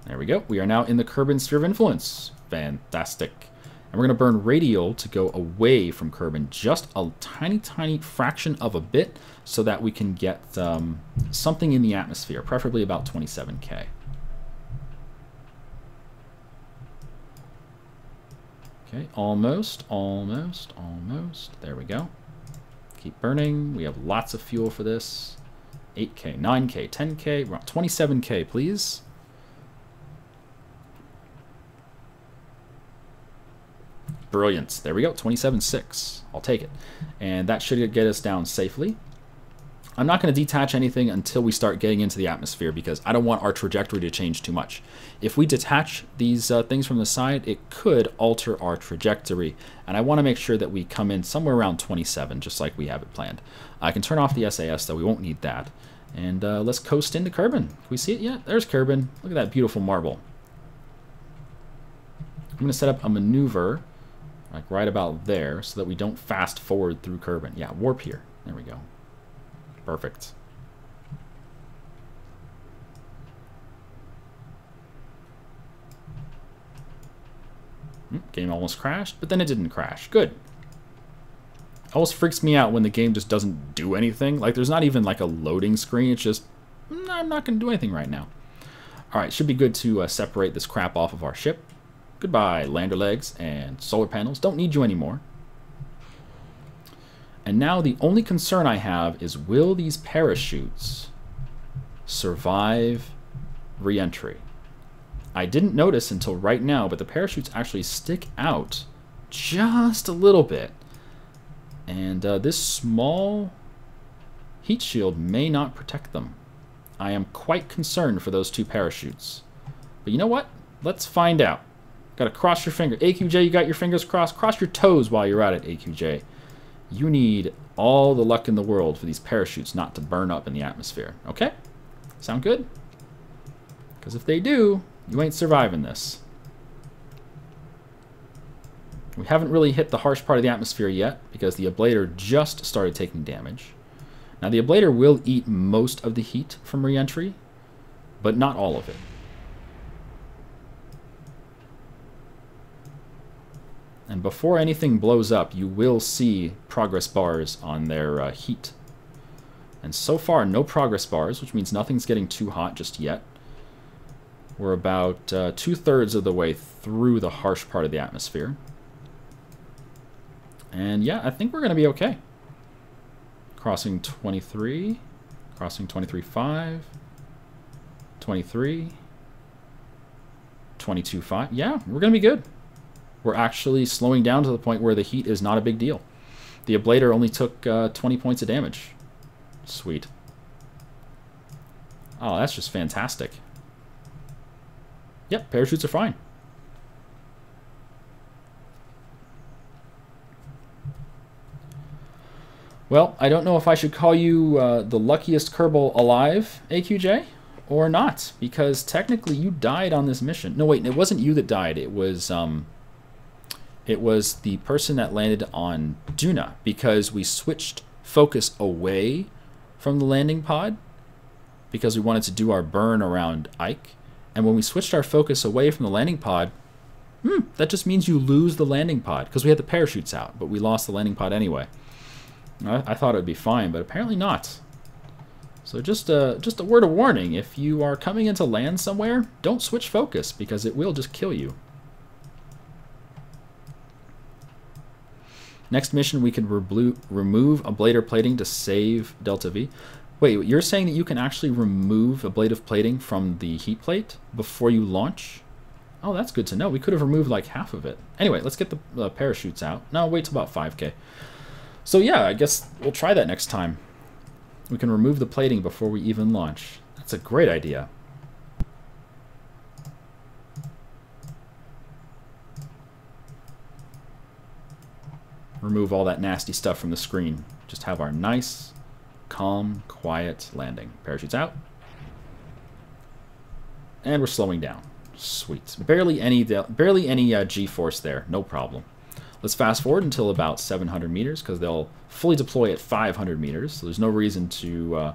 There we go. We are now in the Kerbin sphere of influence. Fantastic. And we're going to burn radial to go away from Kerbin just a tiny, tiny fraction of a bit so that we can get something in the atmosphere, preferably about 27K. Okay, almost, almost, almost. There we go. Keep burning. We have lots of fuel for this. 8K, 9K, 10K. We're on 27K, please. Brilliant. There we go. 27.6. I'll take it. And that should get us down safely. I'm not going to detach anything until we start getting into the atmosphere because I don't want our trajectory to change too much. If we detach these things from the side, it could alter our trajectory. And I want to make sure that we come in somewhere around 27, just like we have it planned. I can turn off the SAS, though. We won't need that. And let's coast into Kerbin. Can we see it yet? There's Kerbin. Look at that beautiful marble. I'm going to set up a maneuver like right about there so that we don't fast forward through Kerbin. Yeah, warp here. There we go. Perfect. Game almost crashed, but then it didn't crash. Good. It always freaks me out when the game just doesn't do anything. Like, there's not even like a loading screen. It's just, I'm not going to do anything right now. All right, should be good to separate this crap off of our ship. Goodbye, lander legs and solar panels. Don't need you anymore. And now the only concern I have is, will these parachutes survive re-entry? I didn't notice until right now, but the parachutes actually stick out just a little bit. And this small heat shield may not protect them. I am quite concerned for those two parachutes. But you know what? Let's find out. Gotta cross your fingers. AQJ, you got your fingers crossed? Cross your toes while you're at it, AQJ. You need all the luck in the world for these parachutes not to burn up in the atmosphere. Okay? Sound good? Because if they do, you ain't surviving this. We haven't really hit the harsh part of the atmosphere yet because the ablator just started taking damage. Now the ablator will eat most of the heat from re-entry, but not all of it. And before anything blows up, you will see progress bars on their heat. And so far, no progress bars, which means nothing's getting too hot just yet. We're about 2/3 of the way through the harsh part of the atmosphere. And yeah, I think we're going to be okay. Crossing 23, crossing 23.5, 23, 22.5. Yeah, we're going to be good. We're actually slowing down to the point where the heat is not a big deal. The ablator only took 20 points of damage. Sweet. Oh, that's just fantastic. Yep, parachutes are fine. Well, I don't know if I should call you the luckiest Kerbal alive, AQJ, or not, because technically you died on this mission. No, wait, it wasn't you that died. It was the person that landed on Duna, because we switched focus away from the landing pod because we wanted to do our burn around Ike. And when we switched our focus away from the landing pod, That just means you lose the landing pod, because we had the parachutes out, but we lost the landing pod anyway. I thought it would be fine, but apparently not. So just a word of warning, if you are coming into land somewhere, don't switch focus, because it will just kill you. Next mission, we can remove ablator plating to save Delta V. Wait, you're saying that you can actually remove ablative plating from the heat plate before you launch? Oh, that's good to know. We could have removed like half of it. Anyway, let's get the parachutes out. No, wait till about 5K. So yeah, I guess we'll try that next time. We can remove the plating before we even launch. That's a great idea. Remove all that nasty stuff from the screen. Just have our nice, calm, quiet landing. Parachutes out. And we're slowing down. Sweet. Barely any G-force there. No problem. Let's fast forward until about 700 meters, because they'll fully deploy at 500 meters. So there's no reason to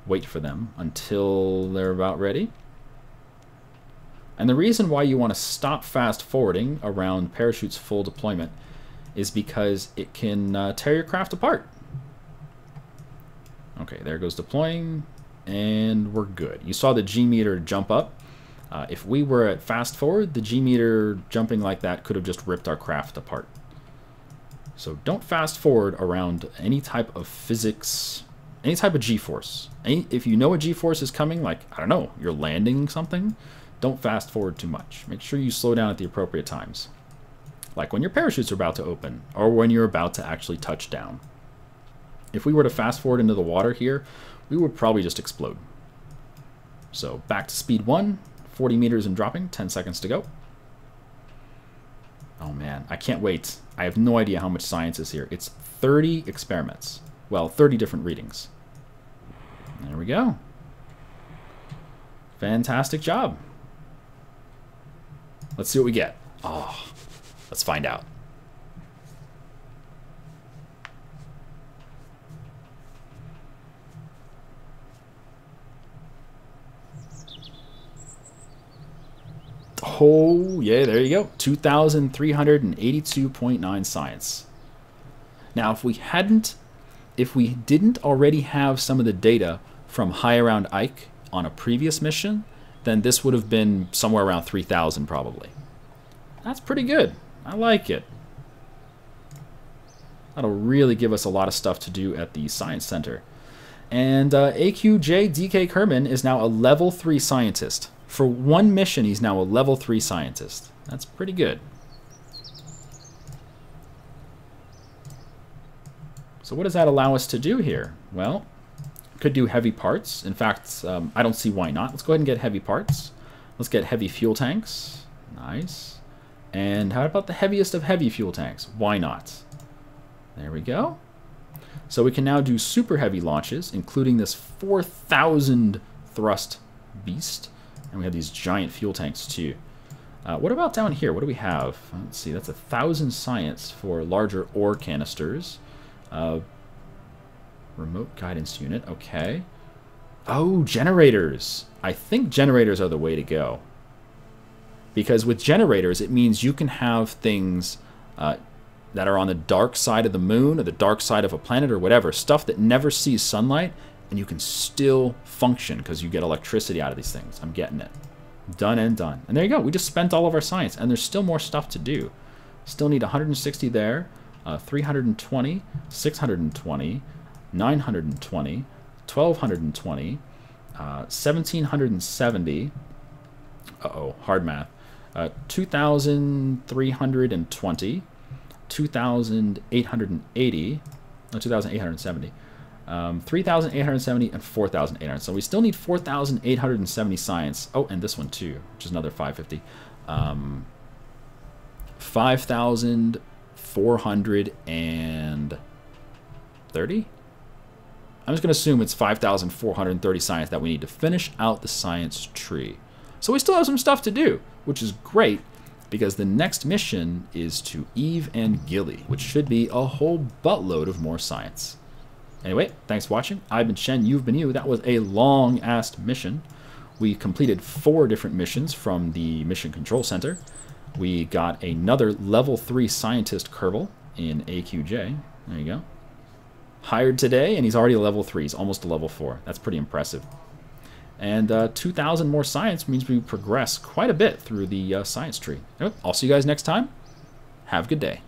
wait for them until they're about ready. And the reason why you want to stop fast forwarding around parachute's full deployment is because it can tear your craft apart. Okay, there goes deploying, and we're good. You saw the G meter jump up. If we were at fast forward, the G meter jumping like that could have just ripped our craft apart. So don't fast forward around any type of physics, any type of G-force. If you know a G-force is coming, like, I don't know, you're landing something, don't fast forward too much. Make sure you slow down at the appropriate times. Like when your parachutes are about to open, or when you're about to actually touch down. If we were to fast forward into the water here, we would probably just explode. So back to speed 1, 40 meters and dropping, 10 seconds to go. Oh man, I can't wait. I have no idea how much science is here. It's 30 experiments. Well, 30 different readings. There we go. Fantastic job. Let's see what we get. Oh, let's find out. Oh, yeah, there you go. 2,382.9 science. Now, if we didn't already have some of the data from High Around Ike on a previous mission, then this would have been somewhere around 3,000 probably. That's pretty good. I like it. That'll really give us a lot of stuff to do at the Science Center. And AQJ DK Kerman is now a level 3 scientist. For one mission, he's now a level 3 scientist. That's pretty good. So what does that allow us to do here? Well, could do heavy parts. In fact, I don't see why not. Let's go ahead and get heavy parts. Let's get heavy fuel tanks. Nice. And how about the heaviest of heavy fuel tanks? Why not? There we go. So we can now do super heavy launches, including this 4,000 thrust beast. And we have these giant fuel tanks too. What about down here? What do we have? Let's see, that's 1,000 science for larger ore canisters. Remote guidance unit, okay. Oh, generators. I think generators are the way to go. Because with generators, it means you can have things that are on the dark side of the moon or the dark side of a planet or whatever. Stuff that never sees sunlight, and you can still function because you get electricity out of these things. I'm getting it. Done and done. And there you go. We just spent all of our science, and there's still more stuff to do. Still need 160 there, 320, 620, 920, 1,220, 1,770. Uh-oh, hard math. 2,320, 2,880, 2,870. 3,870 and 4,800. So we still need 4,870 science. Oh, and this one too, which is another 550. 5,430. I'm just going to assume it's 5,430 science that we need to finish out the science tree. So we still have some stuff to do, which is great because the next mission is to Eve and Gilly, which should be a whole buttload of more science. Anyway, thanks for watching. I've been Shen, you've been you. That was a long-ass mission. We completed 4 different missions from the Mission Control Center. We got another level 3 scientist Kerbal in AQJ. There you go. Hired today, and he's already a level 3. He's almost a level 4. That's pretty impressive. And 2,000 more science means we progress quite a bit through the science tree. Anyway, I'll see you guys next time. Have a good day.